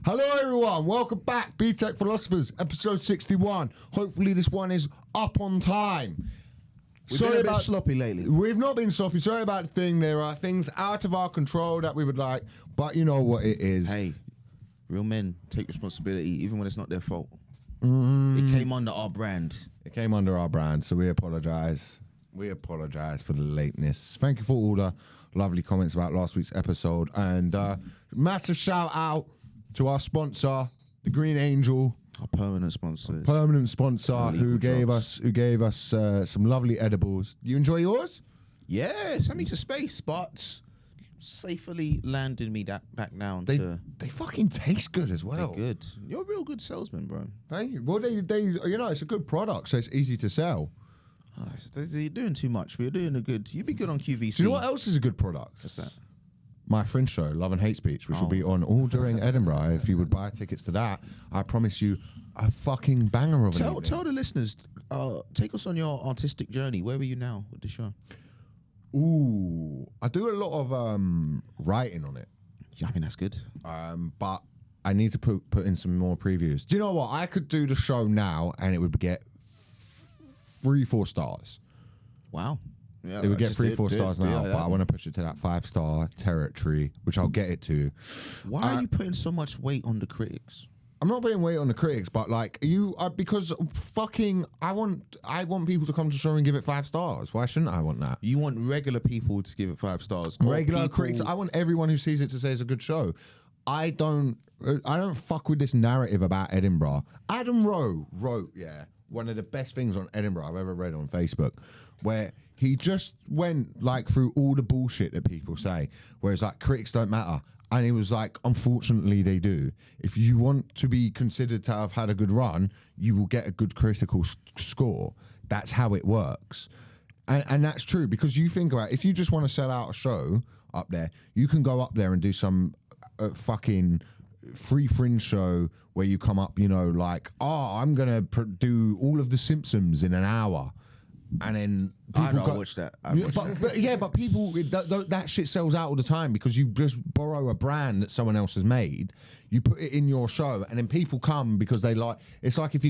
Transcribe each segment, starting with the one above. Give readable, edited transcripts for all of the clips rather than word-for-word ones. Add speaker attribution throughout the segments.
Speaker 1: Hello everyone, welcome back, B-Tech Philosophers, episode 61. Hopefully this one is up on time.
Speaker 2: We've been a bit sloppy lately.
Speaker 1: We've not been sloppy, sorry about the thing. There are things out of our control that we would like, but you know what it is.
Speaker 2: Hey, real men take responsibility even when it's not their fault. It came under our brand.
Speaker 1: It came under our brand, so we apologise. We apologise for the lateness. Thank you for all the lovely comments about last week's episode, and massive shout out to our sponsor, the Green Angel,
Speaker 2: Our permanent sponsors.
Speaker 1: permanent sponsor, who gave
Speaker 2: drops.
Speaker 1: us some lovely edibles. You enjoy yours?
Speaker 2: Yeah, sent me to space, but safely landed me back down
Speaker 1: They
Speaker 2: to.
Speaker 1: they fucking taste good as well.
Speaker 2: They're good. You're a real good salesman, bro.
Speaker 1: Thank you. Well, they you know, it's a good product, so it's easy to sell.
Speaker 2: Oh, you're doing too much, but you're doing a good. You'd be good on QVC.
Speaker 1: Do you know what else is a good product?
Speaker 2: What's that?
Speaker 1: My Fringe show, Love and Hate Speech, which will be on all during Edinburgh. If you would buy tickets to that, I promise you a fucking banger of an evening.
Speaker 2: Tell the listeners. Take us on your artistic journey. Where are you now with the show?
Speaker 1: Ooh, I do a lot of writing on it,
Speaker 2: Yeah, I mean that's good.
Speaker 1: but I need to put in some more previews. Do you know what? I could do the show now, and it would get 3-4 stars.
Speaker 2: Wow. Yeah,
Speaker 1: It would get
Speaker 2: just
Speaker 1: 3-4 stars now, but I
Speaker 2: that.
Speaker 1: want to push it to that 5-star territory, which I'll get it to.
Speaker 2: Why are you putting so much weight on the critics?
Speaker 1: I'm not putting weight on the critics, but like because fucking I want people to come to the show and give it 5 stars. Why shouldn't I want that?
Speaker 2: You want regular people to give it 5 stars. or
Speaker 1: Regular
Speaker 2: people-
Speaker 1: critics. I want everyone who sees it to say it's a good show. I don't fuck with this narrative about Edinburgh. Adam Rowe wrote, one of the best things on Edinburgh I've ever read on Facebook, where he just went like through all the bullshit that people say, where it's like critics don't matter. And he was like, unfortunately, they do. If you want to be considered to have had a good run, you will get a good critical score. That's how it works. And that's true, because you think about it, if you just want to sell out a show up there, you can go up there and do some fucking free Fringe show where you come up, you know, like, I'm going to do all of The Simpsons in an hour. And then people
Speaker 2: I watch that.
Speaker 1: But people, that shit sells out all the time, because you just borrow a brand that someone else has made, you put it in your show, and then people come because they like. It's like if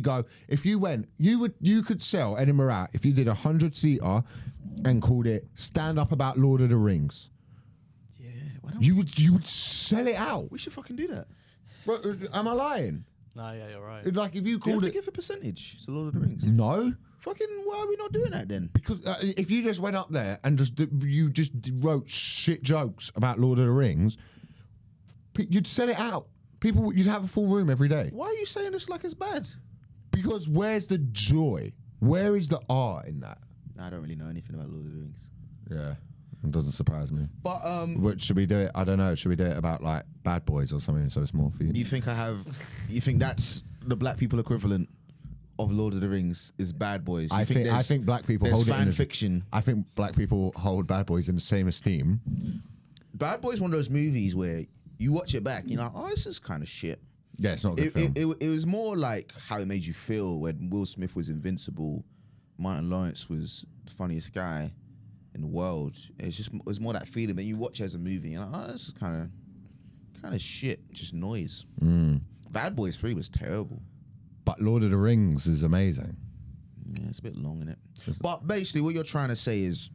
Speaker 1: you went, you could sell Edinburgh out if you did 100-seater and called it Stand Up About Lord of the Rings.
Speaker 2: Yeah,
Speaker 1: You would sell it out.
Speaker 2: we should fucking do that.
Speaker 1: Bro, am I lying?
Speaker 3: No, yeah, you're right.
Speaker 1: Like if you
Speaker 2: Do you have
Speaker 1: called
Speaker 2: to
Speaker 1: it,
Speaker 2: give a percentage to Lord of the Rings?
Speaker 1: no.
Speaker 2: Fucking, why are we not doing that then?
Speaker 1: Because if you just went up there and you wrote shit jokes about Lord of the Rings, you'd sell it out. You'd have a full room every day.
Speaker 2: Why are you saying this like it's bad?
Speaker 1: Because where's the joy? Where is the art in that?
Speaker 2: I don't really know anything about Lord of the Rings.
Speaker 1: Yeah, it doesn't surprise me.
Speaker 2: But
Speaker 1: Should we do it? I don't know. Should we do it about like Bad Boys or something, so it's more for you?
Speaker 2: you think that's the black people equivalent of Lord of the Rings is Bad Boys?
Speaker 1: I think black people
Speaker 2: there's
Speaker 1: hold it
Speaker 2: fan
Speaker 1: in
Speaker 2: fiction.
Speaker 1: I think black people hold Bad Boys in the same esteem.
Speaker 2: Bad Boys is one of those movies where you watch it back, you're like, oh, this is kind of shit.
Speaker 1: Yeah, it's not a good film.
Speaker 2: It was more like how it made you feel when Will Smith was invincible, Martin Lawrence was the funniest guy in the world. It was more that feeling. Then you watch it as a movie, and you're like, oh, this is kind of shit, just noise. Bad Boys 3 was terrible.
Speaker 1: But Lord of the Rings is amazing.
Speaker 2: Yeah, it's a bit long, innit? But basically, what you're trying to say is,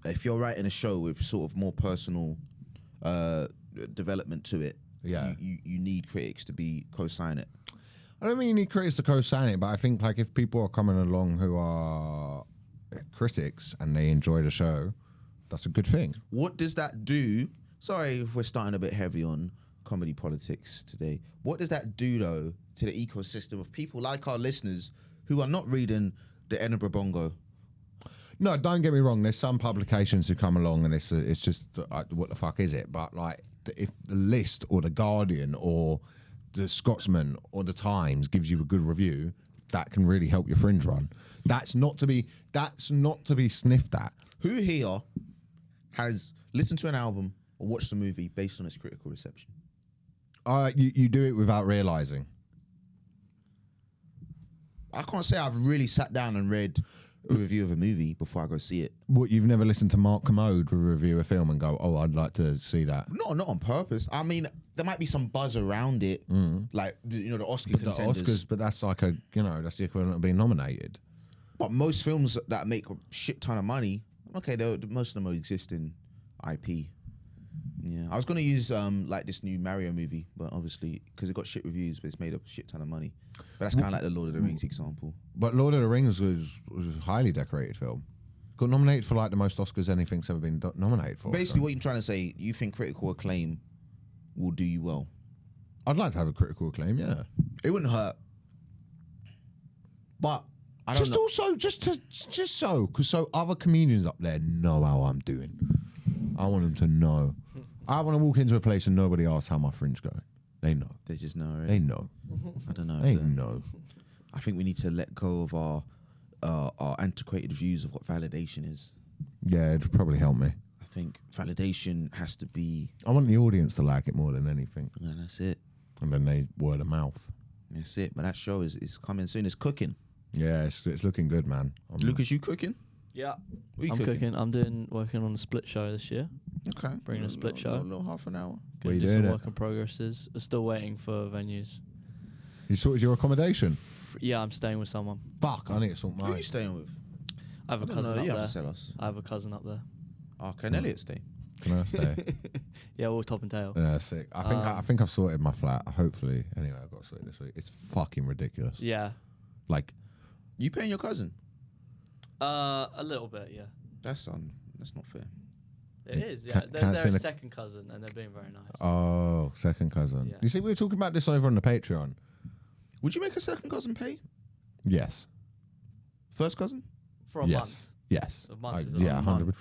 Speaker 2: if you're writing a show with sort of more personal development to it,
Speaker 1: Yeah.
Speaker 2: you need critics to be co-sign it.
Speaker 1: I don't mean you need critics to co-sign it, but I think like if people are coming along who are critics and they enjoy the show, that's a good thing.
Speaker 2: What does that do? Sorry if we're starting a bit heavy on comedy politics today. What does that do, though, to the ecosystem of people like our listeners who are not reading the Edinburgh Bongo?
Speaker 1: No, don't get me wrong. There's some publications who come along and it's just what the fuck is it? But like if the List or the Guardian or the Scotsman or the Times gives you a good review, that can really help your Fringe run. That's not to be sniffed at.
Speaker 2: Who here has listened to an album or watched a movie based on its critical reception?
Speaker 1: You do it without realizing.
Speaker 2: I can't say I've really sat down and read a review of a movie before I go see it.
Speaker 1: What, you've never listened to Mark Commode review a film and go, oh, I'd like to see that?
Speaker 2: No, not on purpose. I mean, there might be some buzz around it, like the Oscar
Speaker 1: But the
Speaker 2: contenders.
Speaker 1: Oscars, but that's like that's the equivalent of being nominated.
Speaker 2: But most films that make a shit ton of money, okay, most of them are existing IP. Yeah, I was gonna use like this new Mario movie, but obviously because it got shit reviews, but it's made a shit ton of money. But that's kind of like the Lord of the Rings example.
Speaker 1: But Lord of the Rings was a highly decorated film. Got nominated for like the most Oscars anything's ever been nominated for.
Speaker 2: Basically, what you're trying to say, you think critical acclaim will do you well?
Speaker 1: I'd like to have a critical acclaim, yeah.
Speaker 2: It wouldn't hurt. But I don't
Speaker 1: Just
Speaker 2: know.
Speaker 1: also, because so other comedians up there know how I'm doing. I want them to know. I want to walk into a place and nobody asks how my fringe going. They know.
Speaker 2: They just know, right?
Speaker 1: They know.
Speaker 2: I don't know.
Speaker 1: They know.
Speaker 2: I think we need to let go of our antiquated views of what validation is.
Speaker 1: Yeah, it'd probably help me.
Speaker 2: I think validation has to be.
Speaker 1: I want the audience to like it more than anything.
Speaker 2: And that's it.
Speaker 1: And then they word of mouth.
Speaker 2: That's it. But that show is coming soon. It's cooking.
Speaker 1: Yeah, it's looking good, man.
Speaker 2: Lucas, you cooking?
Speaker 3: Yeah,
Speaker 2: What you
Speaker 3: I'm cooking. I'm working on a split show this year.
Speaker 2: Okay.
Speaker 3: Bringing a split show.
Speaker 2: A little half an hour.
Speaker 1: Where
Speaker 3: Gonna
Speaker 1: you
Speaker 3: do
Speaker 1: doing
Speaker 3: some
Speaker 1: it?
Speaker 3: work in progresses. We're still waiting for venues.
Speaker 1: You sorted your accommodation?
Speaker 3: Yeah, I'm staying with someone.
Speaker 1: Fuck, I need to sort
Speaker 2: Who are you
Speaker 1: mine.
Speaker 2: staying with?
Speaker 3: I have a
Speaker 2: I don't
Speaker 3: cousin
Speaker 2: know.
Speaker 3: up
Speaker 2: You have
Speaker 3: there.
Speaker 2: to tell us.
Speaker 3: I have a cousin up there.
Speaker 2: Oh, can Elliot stay?
Speaker 1: Can I stay?
Speaker 3: Yeah, we're all top and tail.
Speaker 1: Yeah, sick. I think I've sorted my flat. Hopefully, anyway, I've got to sort it this week. It's fucking ridiculous.
Speaker 3: Yeah,
Speaker 1: Like,
Speaker 2: You paying your cousin?
Speaker 3: a little bit. Yeah,
Speaker 2: That's not fair.
Speaker 3: it is. Yeah,
Speaker 1: Can't
Speaker 3: they're
Speaker 1: see
Speaker 3: a
Speaker 1: the-
Speaker 3: second cousin, and they're being very nice.
Speaker 1: oh, second cousin.
Speaker 3: Yeah.
Speaker 1: You see, we were talking about this over on the Patreon.
Speaker 2: Would you make a second cousin pay?
Speaker 1: Yes.
Speaker 2: First cousin?
Speaker 3: For a
Speaker 1: yes.
Speaker 3: month.
Speaker 1: Yes.
Speaker 3: A month is a
Speaker 1: yeah,
Speaker 3: month.
Speaker 1: 100%.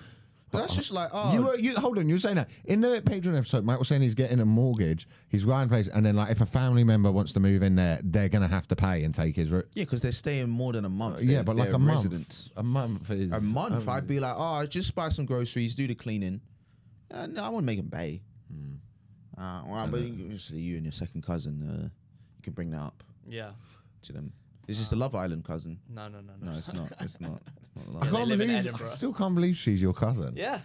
Speaker 2: But that's just like, oh.
Speaker 1: You hold on. You were saying that in the Patreon episode. Mike was saying he's getting a mortgage. He's buying a place, and then like if a family member wants to move in there, they're gonna have to pay and take his.
Speaker 2: Yeah, because they're staying more than a month.
Speaker 1: Yeah,
Speaker 2: They're-
Speaker 1: but like
Speaker 2: they're
Speaker 1: a month.
Speaker 2: residents.
Speaker 1: A month is
Speaker 2: A month, I'd be like, oh, just buy some groceries, do the cleaning. No, I wouldn't make them pay. Well, but obviously you and your second cousin, you can bring that up
Speaker 3: Yeah.
Speaker 2: to them. It's just a Love Island cousin.
Speaker 3: No.
Speaker 2: No, it's not. It's not. It's not
Speaker 1: I
Speaker 2: Love
Speaker 3: they
Speaker 1: can't
Speaker 3: live in
Speaker 1: believe.
Speaker 3: Edinburgh.
Speaker 1: I still can't believe she's your cousin.
Speaker 3: Yeah.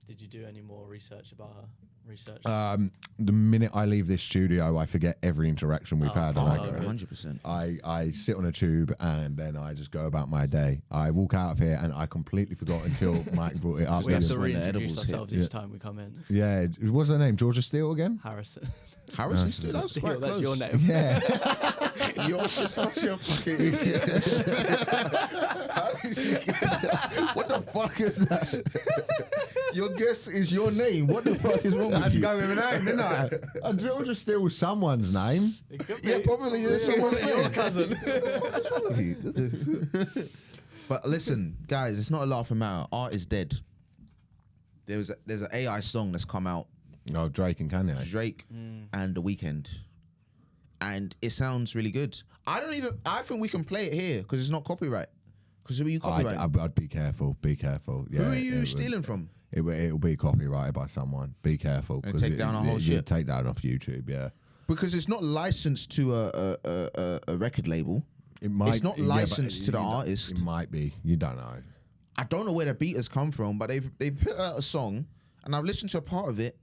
Speaker 3: Did you do any more research about her? Research.
Speaker 1: The minute I leave this studio, I forget every interaction we've
Speaker 3: Oh,
Speaker 1: had.
Speaker 3: oh,
Speaker 1: And
Speaker 3: okay.
Speaker 2: 100%.
Speaker 1: I sit on a tube and then I just go about my day. I walk out of here and I completely forgot until Mike brought it up.
Speaker 3: we have
Speaker 2: just
Speaker 3: to
Speaker 2: when the
Speaker 3: reintroduce
Speaker 2: edibles hit.
Speaker 3: ourselves each time we come in.
Speaker 1: Yeah, what's her name? Georgia Steele again?
Speaker 3: Harrison.
Speaker 2: Harrison Steele, that was
Speaker 3: Steele,
Speaker 2: quite
Speaker 3: that's
Speaker 2: close.
Speaker 3: your name.
Speaker 1: Yeah.
Speaker 2: You're such a fucking idiot. How did you get what the fuck is that? Your guess is your name. What the fuck is wrong
Speaker 1: I
Speaker 2: with
Speaker 1: had to
Speaker 2: you?
Speaker 1: go with a name, didn't I? Georgia Steele's someone's name.
Speaker 2: Yeah, probably is someone's name.
Speaker 3: Your cousin.
Speaker 2: What's wrong with you? But listen, guys, it's not a laughing matter. Art is dead. There's an AI song that's come out,
Speaker 1: Oh, Drake and Kanye.
Speaker 2: Drake and The Weeknd, and it sounds really good. I think we can play it here because it's not copyright. Because who are you copyright?
Speaker 1: I'd be careful. Be careful. Yeah,
Speaker 2: Who are you stealing from?
Speaker 1: It'll be copyrighted by someone. Be careful.
Speaker 2: And
Speaker 1: 'cause
Speaker 2: take down our whole shit.
Speaker 1: Take that off YouTube. Yeah.
Speaker 2: Because it's not licensed to a record label.
Speaker 1: It might.
Speaker 2: It's not
Speaker 1: yeah, but
Speaker 2: licensed to the
Speaker 1: you don't-
Speaker 2: artist.
Speaker 1: It might be. You don't know.
Speaker 2: I don't know where the beat has come from, but they've put out a song, and I've listened to a part of it.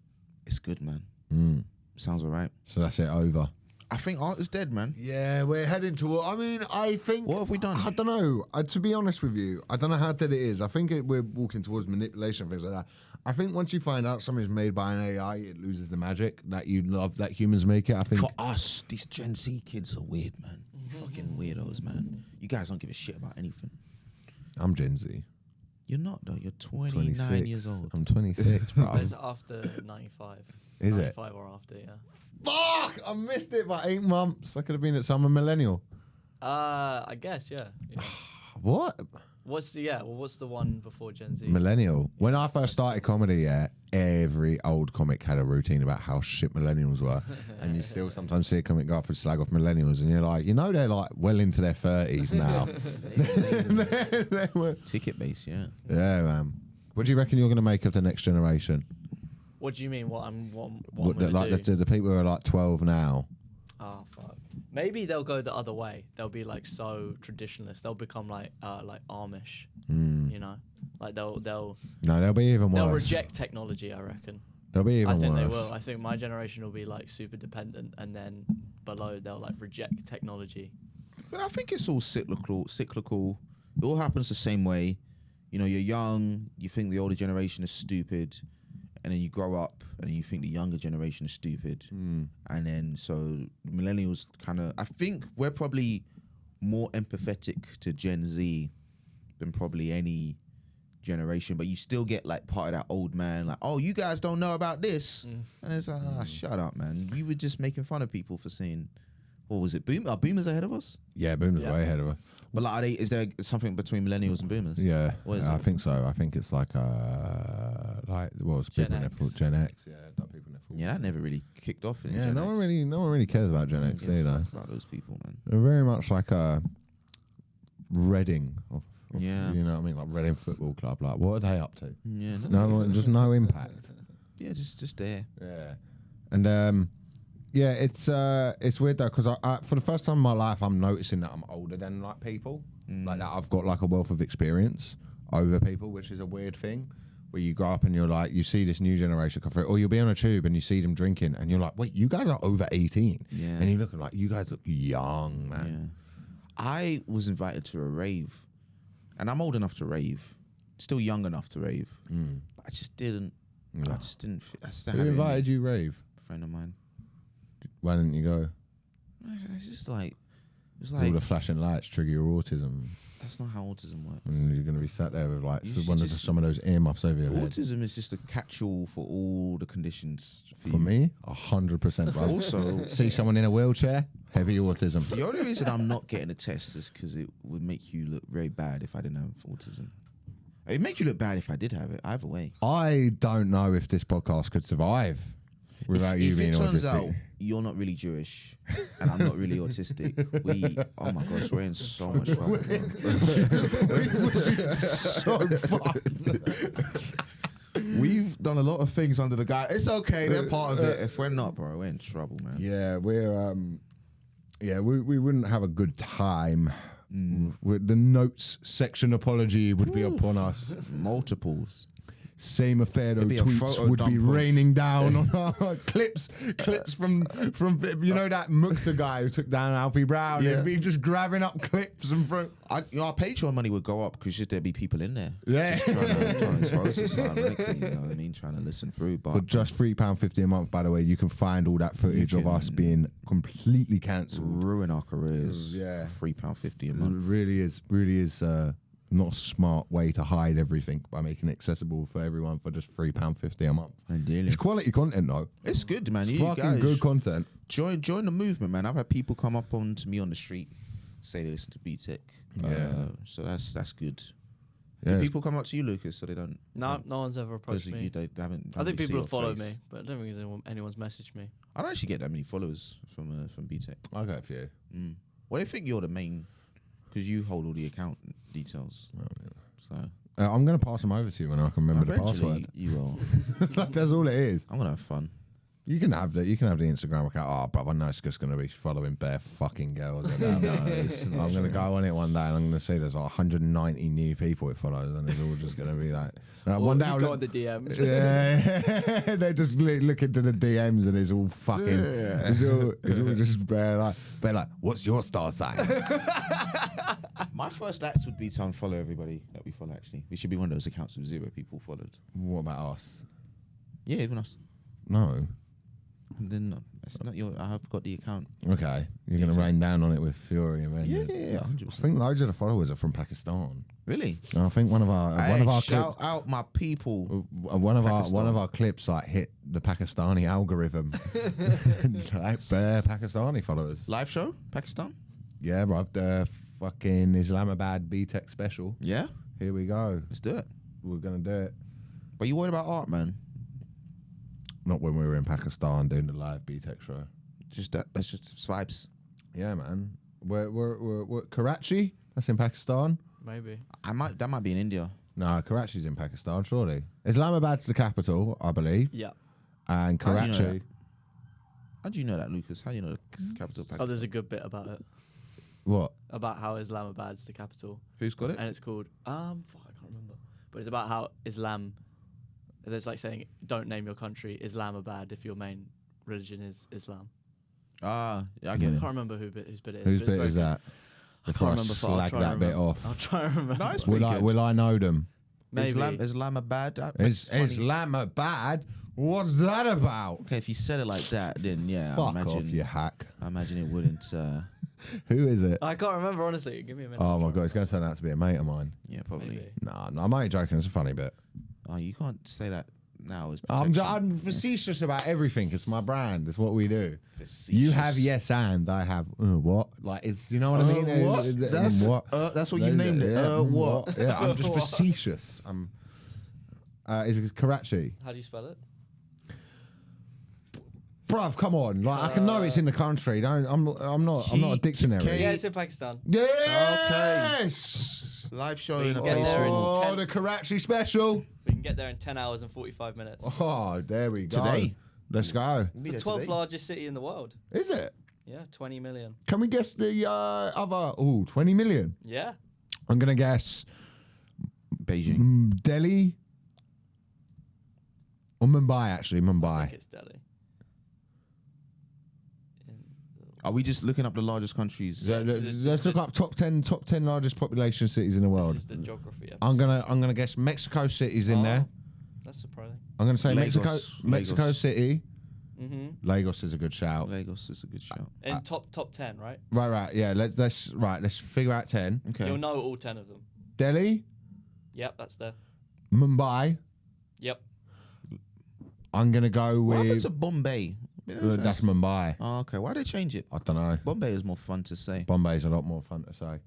Speaker 2: It's good, man. Sounds alright.
Speaker 1: So that's it. Over.
Speaker 2: I think art is dead, man.
Speaker 1: Yeah, we're heading toward. I mean, I think.
Speaker 2: What have we done?
Speaker 1: I don't know. To be honest with you, I don't know how dead it is. I think we're walking towards manipulation and things like that. I think once you find out something's made by an AI, it loses the magic that you love that humans make it. I think.
Speaker 2: For us, these Gen Z kids are weird, man. Fucking weirdos, man. You guys don't give a shit about anything.
Speaker 1: I'm Gen Z.
Speaker 2: You're not, though. You're 29
Speaker 1: 26
Speaker 2: years old.
Speaker 1: I'm 26, bro.
Speaker 3: There's after 95.
Speaker 1: Is it?
Speaker 3: 95 or after, yeah.
Speaker 1: Fuck! I missed it by 8 months. I could have been at some millennial.
Speaker 3: I guess, yeah.
Speaker 1: What?
Speaker 3: What's the one before Gen Z?
Speaker 1: Millennial. When I first started comedy, yeah, every old comic had a routine about how shit millennials were. And you still sometimes see a comic go up and slag off millennials, and you're like, they're like well into their 30s now. They were-
Speaker 2: Ticket base, yeah.
Speaker 1: yeah, man. What do you reckon you're going to make of the next generation?
Speaker 3: What do you mean? What I'm
Speaker 1: What,
Speaker 3: gonna
Speaker 1: like
Speaker 3: do?
Speaker 1: the people who are like 12 now.
Speaker 3: Oh fuck. Maybe they'll go the other way. They'll be like so traditionalist. They'll become like Amish. You know, like they'll
Speaker 1: No, they'll be even worse.
Speaker 3: they'll reject technology. I reckon.
Speaker 1: They'll be even
Speaker 3: I think
Speaker 1: worse.
Speaker 3: they will. I think my generation will be like super dependent, and then below they'll like reject technology.
Speaker 2: But I think it's all cyclical. It all happens the same way. You know, you're young, you think the older generation is stupid, and then you grow up and you think the younger generation is stupid. And then so millennials kind of, I think we're probably more empathetic to Gen Z than probably any generation, but you still get like part of that old man, like, oh, you guys don't know about this. And it's like, shut up, man. You were just making fun of people for saying, what was it? Are boomers ahead of us?
Speaker 1: Yeah, boomers way ahead of us.
Speaker 2: But like, is there something between millennials and boomers?
Speaker 1: Yeah,
Speaker 2: What is
Speaker 1: I
Speaker 2: it?
Speaker 1: think so. I think it's like well, it's
Speaker 3: Gen
Speaker 1: people in their
Speaker 3: X.
Speaker 1: full Gen X. Yeah, like people in their full.
Speaker 2: Yeah, that never really kicked off. In
Speaker 1: Yeah,
Speaker 2: Gen
Speaker 1: no
Speaker 2: X.
Speaker 1: one really cares about Gen X,
Speaker 2: Gives a
Speaker 1: either.
Speaker 2: fuck about those people, man.
Speaker 1: They're very much like a Reading of
Speaker 2: Yeah.
Speaker 1: you know what I mean, like Reading Football Club. Like, what are they up to?
Speaker 2: Yeah,
Speaker 1: No, just no impact.
Speaker 2: yeah, just there.
Speaker 1: Yeah, and yeah, it's weird though because I for the first time in my life I'm noticing that I'm older than like people, like that I've got like a wealth of experience over people, which is a weird thing. Where you grow up and you're like, you see this new generation come through, or you'll be on a tube and you see them drinking, and you're like, wait, you guys are over 18,
Speaker 2: Yeah.
Speaker 1: and you're looking like you guys look young,
Speaker 2: Yeah.
Speaker 1: man.
Speaker 2: I was invited to a rave, and I'm old enough to rave, still young enough to rave, but I just didn't.
Speaker 1: No.
Speaker 2: I just didn't. I just
Speaker 1: Who invited you rave?
Speaker 2: A friend of mine.
Speaker 1: Why didn't you go?
Speaker 2: It's just like, it was
Speaker 1: All
Speaker 2: like
Speaker 1: the flashing lights trigger your autism,
Speaker 2: that's not how autism works.
Speaker 1: and you're going to be sat there with like
Speaker 2: You should
Speaker 1: one of
Speaker 2: just-
Speaker 1: some of those earmuffs over your head.
Speaker 2: Autism is just a catch-all for all the conditions.
Speaker 1: For
Speaker 2: you.
Speaker 1: me, 100%. Bro.
Speaker 2: Also,
Speaker 1: See someone in a wheelchair, heavy autism.
Speaker 2: the only reason I'm not getting a test is because it would make you look very bad if I didn't have autism. It'd make you look bad if I did have it. Either way.
Speaker 1: I don't know if this podcast could survive without you
Speaker 2: If
Speaker 1: being
Speaker 2: it turns
Speaker 1: autistic.
Speaker 2: out you're not really Jewish and I'm not really autistic, oh my gosh, we're in so much trouble. We've done a lot of things under the guy. It's okay, they're part of it. If we're not, bro, we're in trouble, man.
Speaker 1: Yeah, we wouldn't have a good time. The notes section apology would be upon us.
Speaker 2: Multiples.
Speaker 1: Same Affair
Speaker 2: It'd be a
Speaker 1: tweets
Speaker 2: photo
Speaker 1: would be
Speaker 2: dump of-
Speaker 1: raining down on our clips from you know that Mukta guy who took down Alfie Brown.
Speaker 2: Yeah.
Speaker 1: It'd be just grabbing up clips and from
Speaker 2: Our Patreon money would go up because there'd be people in there.
Speaker 1: yeah.
Speaker 2: Trying to expose us ironically, you know what I mean? Trying to listen through. But
Speaker 1: For just £3.50 a month, by the way, you can find all that footage of us being completely cancelled.
Speaker 2: ruin our careers.
Speaker 1: Yeah.
Speaker 2: for £3.50 a
Speaker 1: It
Speaker 2: month.
Speaker 1: really is not a smart way to hide everything by making it accessible for everyone for just £3.50 a month.
Speaker 2: Ideally.
Speaker 1: It's quality content though.
Speaker 2: It's good, man.
Speaker 1: It's
Speaker 2: You
Speaker 1: fucking
Speaker 2: guys
Speaker 1: good content.
Speaker 2: join the movement, man. I've had people come up on to me on the street, say they listen to BTEC.
Speaker 1: Yeah.
Speaker 2: So that's good.
Speaker 1: Yeah,
Speaker 2: Do
Speaker 1: it's-
Speaker 2: people come up to you, Lucas, so they don't?
Speaker 3: No one's ever approached
Speaker 2: Because
Speaker 3: me.
Speaker 2: you, they haven't.
Speaker 3: I think
Speaker 2: really see
Speaker 3: people
Speaker 2: your
Speaker 3: have followed
Speaker 2: face.
Speaker 3: me, but I don't think anyone's messaged me.
Speaker 2: I don't actually get that many followers from BTEC.
Speaker 1: I got a few.
Speaker 2: Well, they think you're the main, because you hold all the account details. So
Speaker 1: I'm going to pass them over to you when I can remember the
Speaker 2: eventually
Speaker 1: password.
Speaker 2: you will.
Speaker 1: That's all it is.
Speaker 2: I'm gonna have fun.
Speaker 1: You can have the Instagram account. Oh, brother, no, it's just going to be following bare fucking girls. I'm going to go on it one day and I'm going to see there's like 190 new people it follows, and it's all just going to be like one day. I'll
Speaker 3: go
Speaker 1: look-
Speaker 3: on the DMs.
Speaker 1: Yeah, they just look into the DMs and it's all fucking. It's all just bare like, what's your star sign?
Speaker 2: My first act would be to unfollow everybody that we follow. Actually, we should be one of those accounts with 0 people followed.
Speaker 1: What about us?
Speaker 2: Yeah, even us.
Speaker 1: No.
Speaker 2: And then that's not your. I have got the account.
Speaker 1: Okay, you're going to rain down on it with fury, and then
Speaker 2: Yeah,
Speaker 1: I
Speaker 2: 100%.
Speaker 1: think loads of the followers are from Pakistan.
Speaker 2: Really?
Speaker 1: And I think one of our
Speaker 2: shout out my people.
Speaker 1: one of
Speaker 2: Pakistan.
Speaker 1: our clips like hit the Pakistani algorithm, like bare Pakistani followers.
Speaker 2: Live show, Pakistan.
Speaker 1: Yeah, bro, the fucking Islamabad BTEC special.
Speaker 2: Yeah,
Speaker 1: Here we go.
Speaker 2: let's do it.
Speaker 1: We're gonna do it.
Speaker 2: But you worried about art, man?
Speaker 1: Not when we were in Pakistan doing the live BTEC show.
Speaker 2: Just that. That's just vibes.
Speaker 1: Yeah, man. We're Karachi. That's in Pakistan.
Speaker 3: Maybe.
Speaker 2: That might be in India.
Speaker 1: No, Karachi's in Pakistan, surely. Islamabad's the capital, I believe,
Speaker 3: Yeah.
Speaker 1: and
Speaker 2: How do you know
Speaker 1: Karachi.
Speaker 2: How do you know that, Lucas? How do you know the capital of Pakistan?
Speaker 3: Oh, there's a good bit about it.
Speaker 1: What?
Speaker 3: About how Islamabad's the capital.
Speaker 2: Who's got it?
Speaker 3: And it's called I can't remember. But it's about how Islam. There's like saying, don't name your country Islamabad if your main religion is Islam.
Speaker 2: Yeah, I
Speaker 3: I
Speaker 2: get it.
Speaker 3: can't remember whose bit it is.
Speaker 1: Whose
Speaker 3: but it's
Speaker 1: bit
Speaker 3: very
Speaker 1: is
Speaker 3: good.
Speaker 1: that?
Speaker 3: I
Speaker 1: Before
Speaker 3: can't
Speaker 1: I
Speaker 3: remember. But I'll
Speaker 1: slag
Speaker 3: try
Speaker 1: that
Speaker 3: and
Speaker 1: bit
Speaker 3: remember.
Speaker 1: off.
Speaker 3: I'll try and remember.
Speaker 2: No, it's
Speaker 1: Will
Speaker 2: pretty
Speaker 1: I,
Speaker 2: good.
Speaker 1: will I know them?
Speaker 3: Maybe.
Speaker 2: Islamabad. That's funny.
Speaker 1: Islamabad? What's that about?
Speaker 2: Okay, if you said it like that, then yeah, I
Speaker 1: Fuck
Speaker 2: imagine.
Speaker 1: off, you hack.
Speaker 2: I imagine it wouldn't.
Speaker 1: Who is it?
Speaker 3: I can't remember, honestly. Give me a minute.
Speaker 1: Oh my god, it's going to turn out to be a mate of mine.
Speaker 2: Yeah, probably.
Speaker 3: Maybe.
Speaker 1: No, I'm only joking. It's a funny bit.
Speaker 2: Oh, you can't say that now. As
Speaker 1: I'm
Speaker 2: protection.
Speaker 1: facetious about everything. It's my brand. It's what we do.
Speaker 2: Facetious.
Speaker 1: You have yes and I have what? Like, it's, you know what I mean?
Speaker 2: What? That's what you named it.
Speaker 1: Yeah,
Speaker 2: What?
Speaker 1: Yeah, I'm just
Speaker 3: What?
Speaker 1: facetious. Is it Karachi?
Speaker 3: How do you spell it?
Speaker 1: Bruv, come on! Like, I can know it's in the country. I'm not a dictionary.
Speaker 3: Yeah, it's in Pakistan.
Speaker 1: Yes.
Speaker 2: Live show
Speaker 3: We
Speaker 2: in a
Speaker 3: can get
Speaker 2: place.
Speaker 3: there in
Speaker 1: Oh,
Speaker 3: 10
Speaker 1: the Karachi special.
Speaker 3: We can get there in 10 hours and 45 minutes.
Speaker 1: Oh, there we go.
Speaker 2: Today?
Speaker 1: Let's go.
Speaker 2: We'll be
Speaker 3: It's the
Speaker 2: there
Speaker 3: 12th
Speaker 2: today.
Speaker 3: largest city in the world.
Speaker 1: Is it?
Speaker 3: Yeah, 20 million.
Speaker 1: Can we guess the other? Oh, 20 million.
Speaker 3: Yeah.
Speaker 1: I'm gonna guess
Speaker 2: Beijing.
Speaker 1: Delhi or Mumbai. Actually,
Speaker 3: I think
Speaker 1: Mumbai.
Speaker 3: it's Delhi.
Speaker 2: Are we just looking up the largest countries?
Speaker 1: Let's look up top 10 largest population cities in the world.
Speaker 3: This is the geography episode.
Speaker 1: I'm gonna guess Mexico City's in there.
Speaker 3: That's surprising.
Speaker 1: I'm gonna say
Speaker 2: Lagos.
Speaker 1: Mexico
Speaker 2: Lagos.
Speaker 1: City.
Speaker 3: Mm-hmm.
Speaker 1: Lagos is a good shout.
Speaker 2: Lagos is a good shout.
Speaker 3: In top 10, right?
Speaker 1: Right. Yeah. Let's figure out 10.
Speaker 2: Okay.
Speaker 3: You'll know all 10 of them.
Speaker 1: Delhi,
Speaker 3: Yep, that's there.
Speaker 1: Mumbai.
Speaker 3: Yep.
Speaker 1: I'm gonna go
Speaker 2: What happened
Speaker 1: with
Speaker 2: to Bombay?
Speaker 1: that's Mumbai.
Speaker 2: Oh, okay. Why did they change it?
Speaker 1: I don't know.
Speaker 2: Bombay is more fun to say.
Speaker 1: Bombay's a lot more fun to say.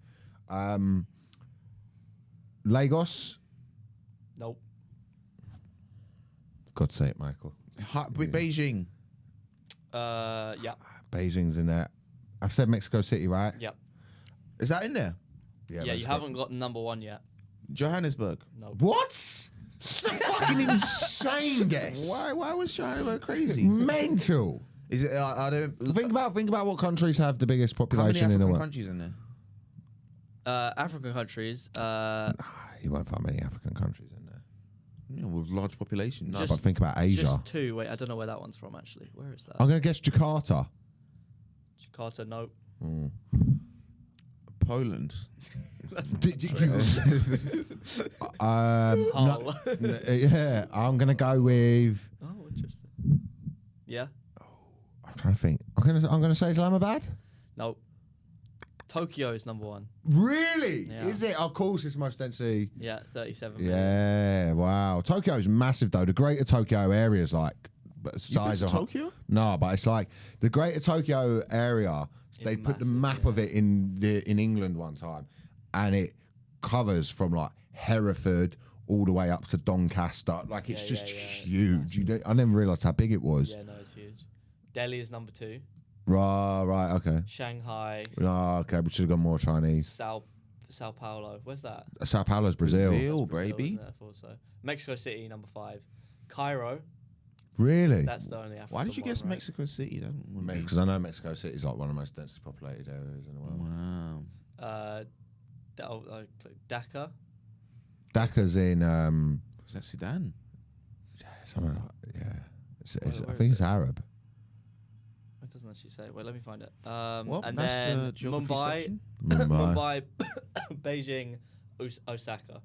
Speaker 1: Lagos.
Speaker 3: Nope.
Speaker 1: God say it, Michael.
Speaker 2: Beijing.
Speaker 3: Yeah.
Speaker 1: Beijing's in there. I've said Mexico City, right?
Speaker 3: Yep.
Speaker 2: Is that in there?
Speaker 3: Yeah, you
Speaker 1: Mexico.
Speaker 3: haven't got number 1 yet.
Speaker 2: Johannesburg.
Speaker 3: No.
Speaker 1: What? It's a fucking insane guess.
Speaker 2: Why was Johannesburg crazy?
Speaker 1: Mental.
Speaker 2: Is it? Are there?
Speaker 1: Think about what countries have the biggest
Speaker 2: How many
Speaker 1: population in the
Speaker 2: African
Speaker 1: world.
Speaker 2: countries in there?
Speaker 3: African countries.
Speaker 1: You won't find many African countries in there.
Speaker 2: Yeah, with large populations.
Speaker 1: No,
Speaker 3: Just-
Speaker 1: but think about Asia.
Speaker 3: Just 2. Wait, I don't know where that one's from, actually. Where is that?
Speaker 1: I'm gonna guess Jakarta.
Speaker 3: Jakarta, no.
Speaker 2: Poland.
Speaker 3: Hull.
Speaker 1: Yeah, I'm gonna go with.
Speaker 3: Oh, interesting. Yeah?
Speaker 1: I'm trying to think. I'm gonna say Islamabad.
Speaker 3: No. Tokyo is number 1.
Speaker 1: Really?
Speaker 3: Yeah.
Speaker 1: Is it? Of course, it's most density.
Speaker 3: Yeah, 37 million.
Speaker 1: Yeah. Wow. Tokyo's massive though. The Greater Tokyo area is like. But
Speaker 2: You been
Speaker 1: size
Speaker 2: to
Speaker 1: of
Speaker 2: Tokyo?
Speaker 1: No, but it's like the Greater Tokyo area. They put the
Speaker 3: massive,
Speaker 1: map
Speaker 3: yeah.
Speaker 1: of it in England one time, and it covers from like Hereford all the way up to Doncaster. Like it's
Speaker 3: Yeah,
Speaker 1: just
Speaker 3: yeah, yeah, it's
Speaker 1: huge. I never realised how big it was.
Speaker 3: Yeah, no, it's huge. Delhi is number 2.
Speaker 1: Right. Okay.
Speaker 3: Shanghai,
Speaker 1: Okay. We should have gone more Chinese.
Speaker 3: Sao Paulo. Where's that?
Speaker 1: Sao Paulo's Brazil.
Speaker 2: Brazil,
Speaker 3: Brazil,
Speaker 2: baby.
Speaker 3: isn't it? I thought so. Mexico City, number 5. Cairo,
Speaker 1: Really?
Speaker 3: that's the only African
Speaker 2: Why did you guess
Speaker 3: one, right?
Speaker 2: Mexico City? That wouldn't be-
Speaker 1: Because I know Mexico City is like one of the most densely populated areas in the world.
Speaker 2: Wow.
Speaker 3: Dhaka.
Speaker 1: Dhaka's in
Speaker 2: Is that Sudan?
Speaker 1: somewhere like, yeah. I
Speaker 3: Where
Speaker 1: think
Speaker 3: is
Speaker 1: it's Arab.
Speaker 3: It doesn't actually say. Wait, let me find it.
Speaker 2: Well,
Speaker 3: and
Speaker 2: that's
Speaker 3: then
Speaker 2: the geography
Speaker 3: Mumbai,
Speaker 2: section.
Speaker 1: Mumbai.
Speaker 3: Beijing, Osaka.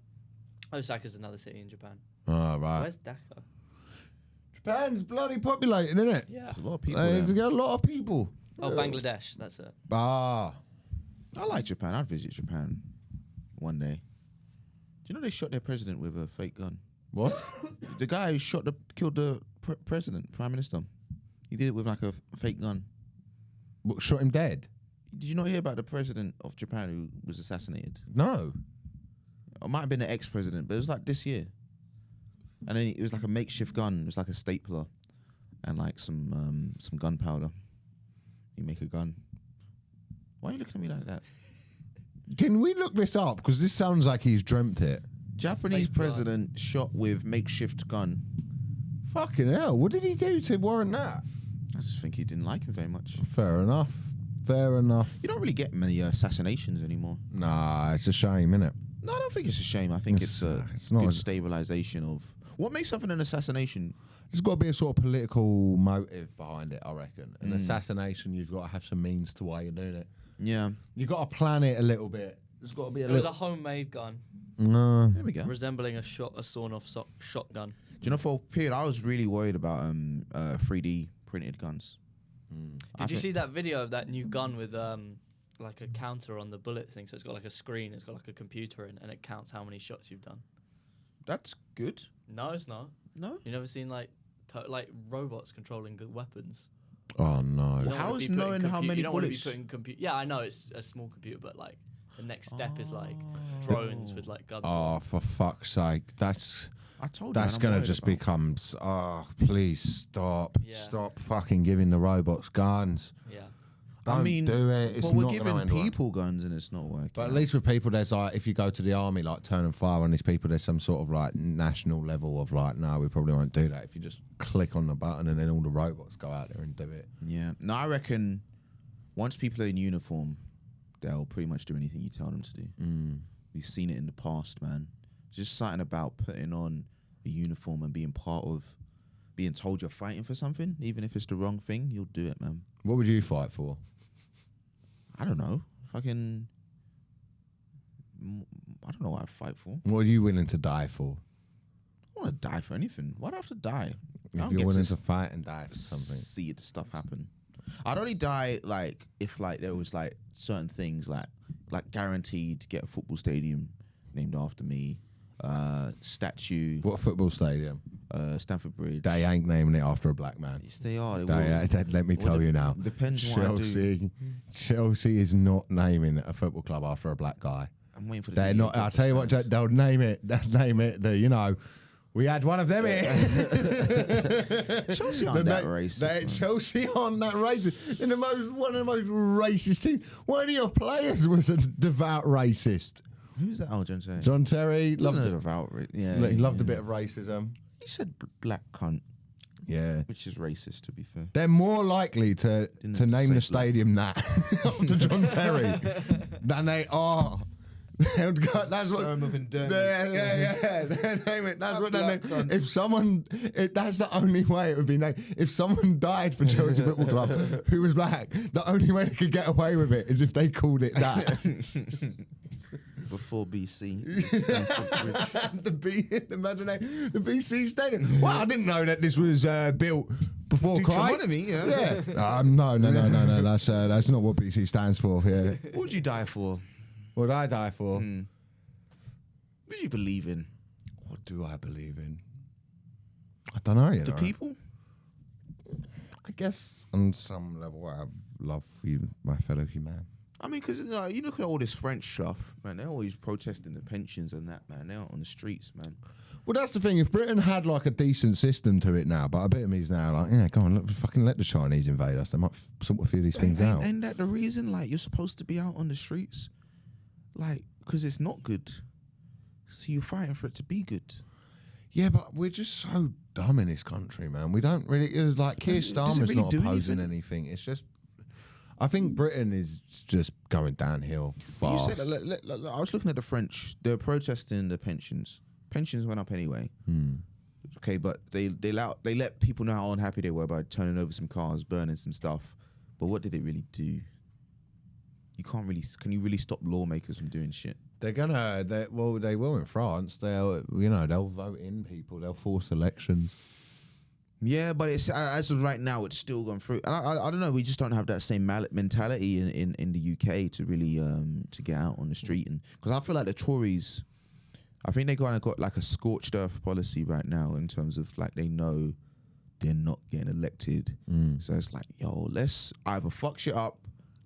Speaker 3: Osaka's another city in Japan.
Speaker 1: Oh, right.
Speaker 3: Where's Dhaka?
Speaker 1: Japan's bloody populated, isn't it?
Speaker 3: Yeah.
Speaker 2: There's a lot of people
Speaker 1: They
Speaker 2: there.
Speaker 1: got a lot of people.
Speaker 3: Oh, Bangladesh. That's it.
Speaker 1: Ah.
Speaker 2: I like Japan. I'd visit Japan one day. Do you know they shot their president with a fake gun?
Speaker 1: What?
Speaker 2: The guy who killed the president, prime minister. He did it with like a fake gun.
Speaker 1: What, shot him dead?
Speaker 2: Did you not hear about the president of Japan who was assassinated?
Speaker 1: No.
Speaker 2: It might have been the ex-president, but it was like this year. And then it was like a makeshift gun. It was like a stapler and like some gunpowder. You make a gun. Why are you looking at me like that?
Speaker 1: Can we look this up? Because this sounds like he's dreamt it.
Speaker 2: Japanese
Speaker 3: Fake gun.
Speaker 2: president shot with makeshift gun.
Speaker 1: Fucking hell. What did he do to warrant that?
Speaker 2: I just think he didn't like him very much.
Speaker 1: Fair enough. Fair enough.
Speaker 2: You don't really get many assassinations anymore.
Speaker 1: Nah, it's a shame, innit?
Speaker 2: No, I don't think it's a shame. I think it's a
Speaker 1: not
Speaker 2: good
Speaker 1: a-
Speaker 2: stabilization of what makes something an assassination.
Speaker 1: There's got to be a sort of political motive behind it, I reckon. An assassination, you've got to have some means to why you're doing it.
Speaker 2: Yeah,
Speaker 1: You've got to plan it a little bit. There's got to be a
Speaker 3: It was a
Speaker 1: little...
Speaker 3: homemade gun,
Speaker 1: No.
Speaker 2: there we go.
Speaker 3: resembling a sawn-off shotgun.
Speaker 2: Do you know, for a period, I was really worried about 3D printed guns.
Speaker 3: Did you see that video of that new gun with like a counter on the bullet thing? So it's got like a screen, it's got like a computer in, and it counts how many shots you've done.
Speaker 2: That's good.
Speaker 3: No, it's not.
Speaker 2: No.
Speaker 3: You never seen like robots controlling good weapons?
Speaker 1: Oh, no.
Speaker 3: You don't
Speaker 2: How
Speaker 3: wanna
Speaker 2: is
Speaker 3: be putting
Speaker 2: knowing how many
Speaker 3: you don't wanna
Speaker 2: bullets?
Speaker 3: be putting Yeah, I know it's a small computer, but like the next step is like drones with like guns.
Speaker 1: Oh, for fuck's sake. That's
Speaker 2: I told
Speaker 1: that's
Speaker 2: you.
Speaker 1: going to just become... Oh, please stop.
Speaker 3: Yeah.
Speaker 1: Stop fucking giving the robots guns.
Speaker 3: Yeah.
Speaker 1: Don't
Speaker 2: I mean,
Speaker 1: do it. It's
Speaker 2: well, we're
Speaker 1: not gonna
Speaker 2: giving
Speaker 1: end well.
Speaker 2: people guns and it's not working.
Speaker 1: But at
Speaker 2: out.
Speaker 1: least with people, there's like, if you go to the army, like turn and fire on these people, there's some sort of like national level of like, no, we probably won't do that. If you just click on the button and then all the robots go out there and do it.
Speaker 2: Yeah. No, I reckon once people are in uniform, they'll pretty much do anything you tell them to do. We've seen it in the past, man. Just something about putting on a uniform and being part of, being told you're fighting for something, even if it's the wrong thing, you'll do it, man.
Speaker 1: What would you fight for?
Speaker 2: I don't know. Fucking, I don't know what I'd fight for.
Speaker 1: What are you willing to die for?
Speaker 2: I don't want to die for anything. Why'd I have to die? I
Speaker 1: If
Speaker 2: don't
Speaker 1: you're
Speaker 2: get
Speaker 1: willing
Speaker 2: to
Speaker 1: to fight and die for something.
Speaker 2: see the stuff happen. I'd only die like if like there was like certain things like guaranteed to get a football stadium named after me, statue,
Speaker 1: What football stadium?
Speaker 2: Stamford Bridge.
Speaker 1: They ain't naming it after a black man.
Speaker 2: Yes, they are. They
Speaker 1: Let me
Speaker 2: Well,
Speaker 1: tell you now.
Speaker 2: Depends on what I do.
Speaker 1: Chelsea is not naming a football club after a black guy.
Speaker 2: I'm waiting for the
Speaker 1: They're
Speaker 2: video
Speaker 1: not.
Speaker 2: to
Speaker 1: I'll tell you what,
Speaker 2: stand.
Speaker 1: they'll name it. We had one of them here.
Speaker 2: Chelsea aren't that racist, man.
Speaker 1: Chelsea aren't that racist. In one of the most racist teams. One of your players was a devout racist.
Speaker 2: Who's that? Oh, John Terry.
Speaker 1: John Terry loved
Speaker 2: Wasn't
Speaker 1: it.
Speaker 2: it about yeah,
Speaker 1: He loved a
Speaker 2: yeah.
Speaker 1: bit of racism.
Speaker 2: He said black cunt,
Speaker 1: Yeah.
Speaker 2: which is racist to be fair.
Speaker 1: They're more likely to
Speaker 2: Didn't have to
Speaker 1: name
Speaker 2: say
Speaker 1: the
Speaker 2: black.
Speaker 1: stadium that after John Terry than they are. That's what.
Speaker 2: Term of endearment.
Speaker 1: Yeah. They name it. That's what they name.
Speaker 2: Black cunt.
Speaker 1: If someone, that's the only way it would be named. If someone died for Chelsea Football Club who was black, the only way they could get away with it is if they called it that.
Speaker 2: Before BC, Stamford Bridge.
Speaker 1: Imagine the BC Stadium. Well, I didn't know that this was built before
Speaker 2: Dude,
Speaker 1: Christ.
Speaker 2: Trevor Noah, yeah.
Speaker 1: No. That's not what BC stands for. Yeah.
Speaker 2: What would you die for?
Speaker 1: What I die for?
Speaker 2: What do you believe in?
Speaker 1: What do I believe in? I don't know.
Speaker 2: The people?
Speaker 1: I guess on some level I have love for you, my fellow human.
Speaker 2: I mean, because you look at all this French stuff, man. They're always protesting the pensions and that, man. They're out on the streets, man.
Speaker 1: Well, that's the thing. If Britain had like a decent system to it now, but I bet him he's now like, yeah, go on, fucking let the Chinese invade us. They might sort of figure these things out.
Speaker 2: Ain't that the reason? Like, you're supposed to be out on the streets, like, because it's not good. So you're fighting for it to be good.
Speaker 1: Yeah, but we're just so dumb in this country, man. We don't really. It's like Keir
Speaker 2: Does it
Speaker 1: Starmer's
Speaker 2: really
Speaker 1: not
Speaker 2: do
Speaker 1: opposing
Speaker 2: anything?
Speaker 1: anything. It's just. I think Britain is just going downhill fast.
Speaker 2: You said, I was looking at the French. They're protesting the pensions. Pensions went up anyway. Okay, but they let people know how unhappy they were by turning over some cars, burning some stuff. But what did it really do? You can't really. Can you really stop lawmakers from doing shit?
Speaker 1: They will in France. They'll vote in people. They'll force elections.
Speaker 2: Yeah, but it's as of right now, it's still going through. And I don't know. We just don't have that same mentality in the UK to really to get out on the street, and because I feel like the Tories, I think they got like a scorched earth policy right now in terms of like they know they're not getting elected, so it's like, yo, let's either fuck shit up,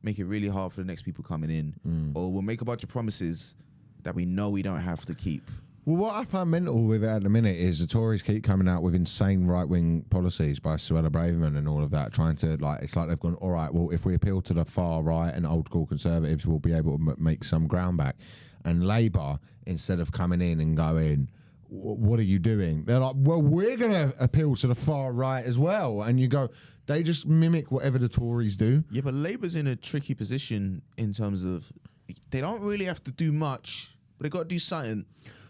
Speaker 2: make it really hard for the next people coming in, or we'll make a bunch of promises that we know we don't have to keep.
Speaker 1: Well, what I find mental with it at the minute is the Tories keep coming out with insane right-wing policies by Suella Braverman and all of that, trying to, like, it's like they've gone, all right, well, if we appeal to the far right and old-school Conservatives, we'll be able to make some ground back. And Labour, instead of coming in and going, what are you doing? They're like, well, we're going to appeal to the far right as well. And you go, they just mimic whatever the Tories do.
Speaker 2: Yeah, but Labour's in a tricky position in terms of they don't really have to do much, but they got to do something.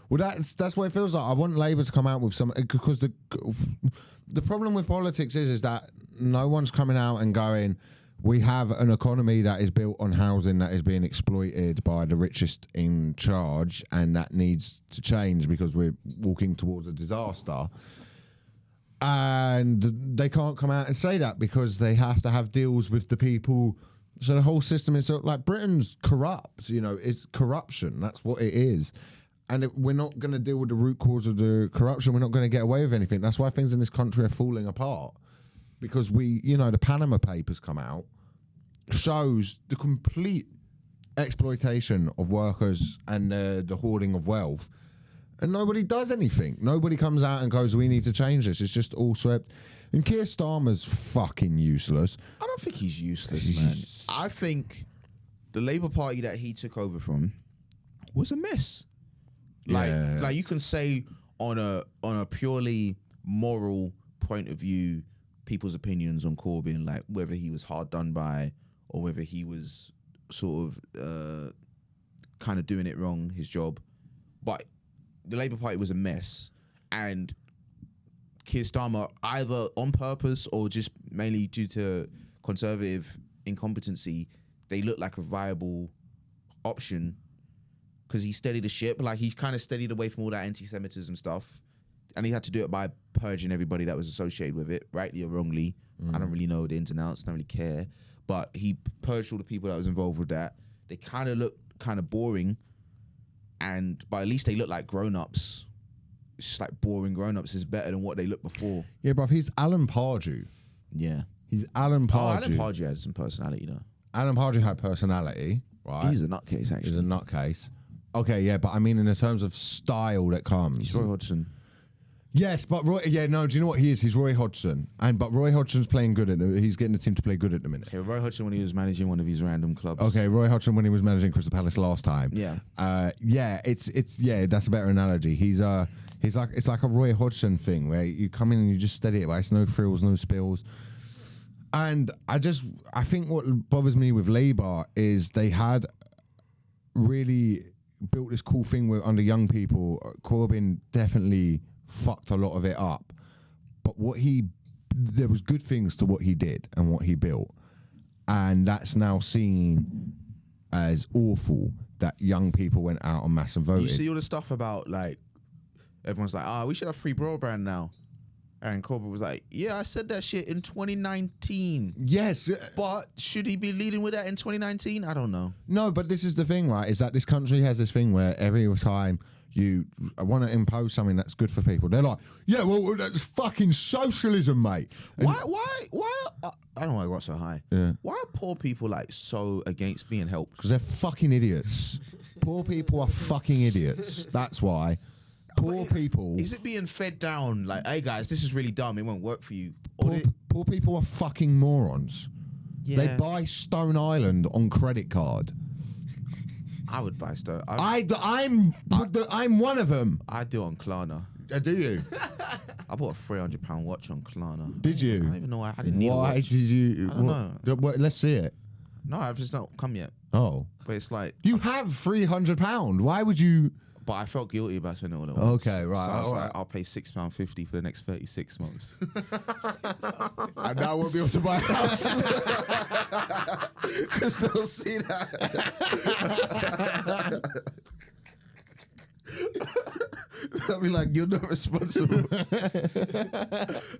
Speaker 1: Well, that's what it feels like. I want Labour to come out with some, because the problem with politics is that no one's coming out and going, we have an economy that is built on housing that is being exploited by the richest in charge, and that needs to change because we're walking towards a disaster. And they can't come out and say that because they have to have deals with the people. So the whole system is like Britain's corrupt, it's corruption. That's what it is. And we're not going to deal with the root cause of the corruption. We're not going to get away with anything. That's why things in this country are falling apart. Because the Panama Papers come out, shows the complete exploitation of workers and the hoarding of wealth. And nobody does anything. Nobody comes out and goes, we need to change this. It's just all swept. And Keir Starmer's fucking useless.
Speaker 2: I don't think he's useless, man. I think the Labour Party that he took over from was a mess. Like you can say on a purely moral point of view, people's opinions on Corbyn, like whether he was hard done by or whether he was sort of kind of doing it wrong, his job. But the Labour Party was a mess, and Keir Starmer, either on purpose or just mainly due to Conservative incompetency, they looked like a viable option because he steadied the ship. Like he kind of steadied away from all that anti-Semitism stuff, and he had to do it by purging everybody that was associated with it, rightly or wrongly. I don't really know the ins and outs, don't really care. But he purged all the people that was involved with that. They kind of looked kind of boring, but at least they look like grown-ups. It's just like boring grown-ups is better than what they looked before.
Speaker 1: Yeah, bruv, he's Alan Pardew.
Speaker 2: Yeah.
Speaker 1: He's Alan Pardew.
Speaker 2: Alan Pardew had some personality, though.
Speaker 1: Alan Pardew had personality, right?
Speaker 2: He's a nutcase, actually.
Speaker 1: He's a nutcase. Okay, yeah, but I mean in the terms of style that comes.
Speaker 2: He's Roy Hodgson.
Speaker 1: Yes, but do you know what he is? He's Roy Hodgson. But Roy Hodgson's playing good he's getting the team to play good at the minute.
Speaker 2: Okay, Roy Hodgson when he was managing one of his random clubs.
Speaker 1: Okay, Roy Hodgson when he was managing Crystal Palace last time.
Speaker 2: Yeah.
Speaker 1: That's a better analogy. He's like a Roy Hodgson thing where you come in and you just steady it, but it's no frills, no spills. And I think what bothers me with Labour is they had really built this cool thing under young people. Corbyn definitely fucked a lot of it up, but there was good things to what he did and what he built, and that's now seen as awful that young people went out en masse and voted.
Speaker 2: You see all the stuff about like everyone's like, we should have free broadband now. And Corbyn was like, yeah, I said that shit in 2019.
Speaker 1: Yes.
Speaker 2: But should he be leading with that in 2019? I don't know.
Speaker 1: No, but this is the thing, right, is that this country has this thing where every time you want to impose something that's good for people, they're like, yeah, well, that's fucking socialism, mate. And
Speaker 2: Why? I don't know why I got so high.
Speaker 1: Yeah.
Speaker 2: Why are poor people like so against being helped?
Speaker 1: Because they're fucking idiots. Poor people are fucking idiots. That's why. Poor people.
Speaker 2: Is it being fed down like, hey guys, this is really dumb, it won't work for you?
Speaker 1: Poor people are fucking morons.
Speaker 2: Yeah.
Speaker 1: They buy Stone Island on credit card.
Speaker 2: I would buy Stone.
Speaker 1: I'm one of them.
Speaker 2: I do on Klarna.
Speaker 1: Do you?
Speaker 2: I bought a £300 watch on Klarna.
Speaker 1: Did you?
Speaker 2: I don't even know why I didn't need a watch.
Speaker 1: Why did you?
Speaker 2: I don't know.
Speaker 1: Let's see it.
Speaker 2: No, I've just not come yet.
Speaker 1: Oh.
Speaker 2: But it's like...
Speaker 1: You have £300. Why would you...
Speaker 2: But I felt guilty about spending all at once.
Speaker 1: Okay, right.
Speaker 2: So I was
Speaker 1: all
Speaker 2: like,
Speaker 1: right.
Speaker 2: I'll pay £6.50 for the next 36 months.
Speaker 1: And now I won't be able to buy a house.
Speaker 2: Because they'll see that. I'll be like, you're not responsible.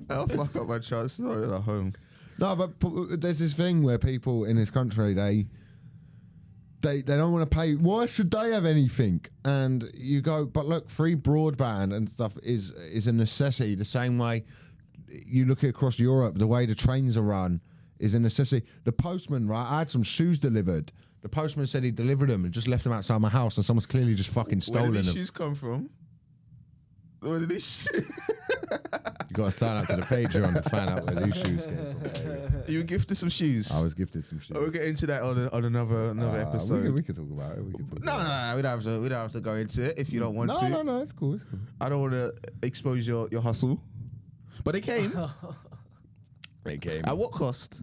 Speaker 2: I'll fuck up my chances at home.
Speaker 1: No, but there's this thing where people in this country, they don't want to pay. Why should they have anything? And you go, but look, free broadband and stuff is a necessity. The same way you look across Europe, the way the trains are run is a necessity. The postman, right? I had some shoes delivered. The postman said he delivered them and just left them outside my house, and someone's clearly just fucking stolen them.
Speaker 2: Where did these shoes come from? Where did these shoes?
Speaker 1: You got to sign up to the Patreon to find out where these shoes came from.
Speaker 2: You were gifted some shoes.
Speaker 1: I was gifted some shoes.
Speaker 2: We'll get into that on another episode.
Speaker 1: We could talk about it.
Speaker 2: No. We don't have to go into it if you don't want to.
Speaker 1: No. It's cool.
Speaker 2: I don't want to expose your hustle. But they came.
Speaker 1: They came.
Speaker 2: At what cost?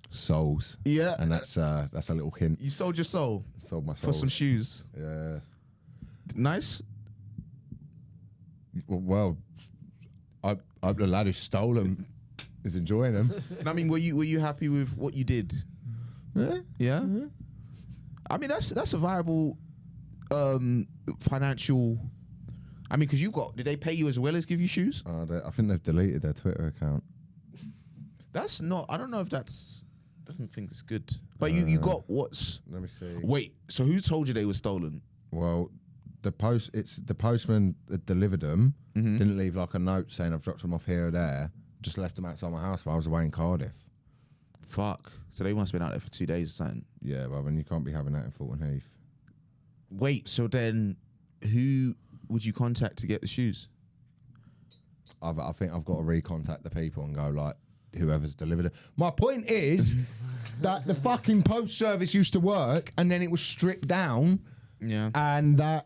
Speaker 1: Souls.
Speaker 2: Yeah.
Speaker 1: And that's a little hint.
Speaker 2: You sold your soul
Speaker 1: Sold my
Speaker 2: for
Speaker 1: souls.
Speaker 2: some shoes.
Speaker 1: Yeah.
Speaker 2: Nice.
Speaker 1: Well, the lad who stole them is enjoying them.
Speaker 2: I mean, were you happy with what you did?
Speaker 1: Yeah.
Speaker 2: Yeah. I mean, that's a viable financial. I mean, because did they pay you as well as give you shoes?
Speaker 1: I think they've deleted their Twitter account.
Speaker 2: That's not. I don't know if that's. I don't think it's good. But you got what's?
Speaker 1: Let me see.
Speaker 2: Wait. So who told you they were stolen?
Speaker 1: Well, the postman that delivered them didn't leave like a note saying I've dropped them off here or there. Just left them outside my house while I was away in Cardiff.
Speaker 2: Fuck. So they must have been out there for 2 days or something.
Speaker 1: Yeah, well, then you can't be having that in Fulton Heath.
Speaker 2: Wait. So then, who would you contact to get the shoes?
Speaker 1: I think I've got to recontact the people and go like, whoever's delivered it. My point is that the fucking post service used to work and then it was stripped down.
Speaker 2: Yeah.
Speaker 1: And that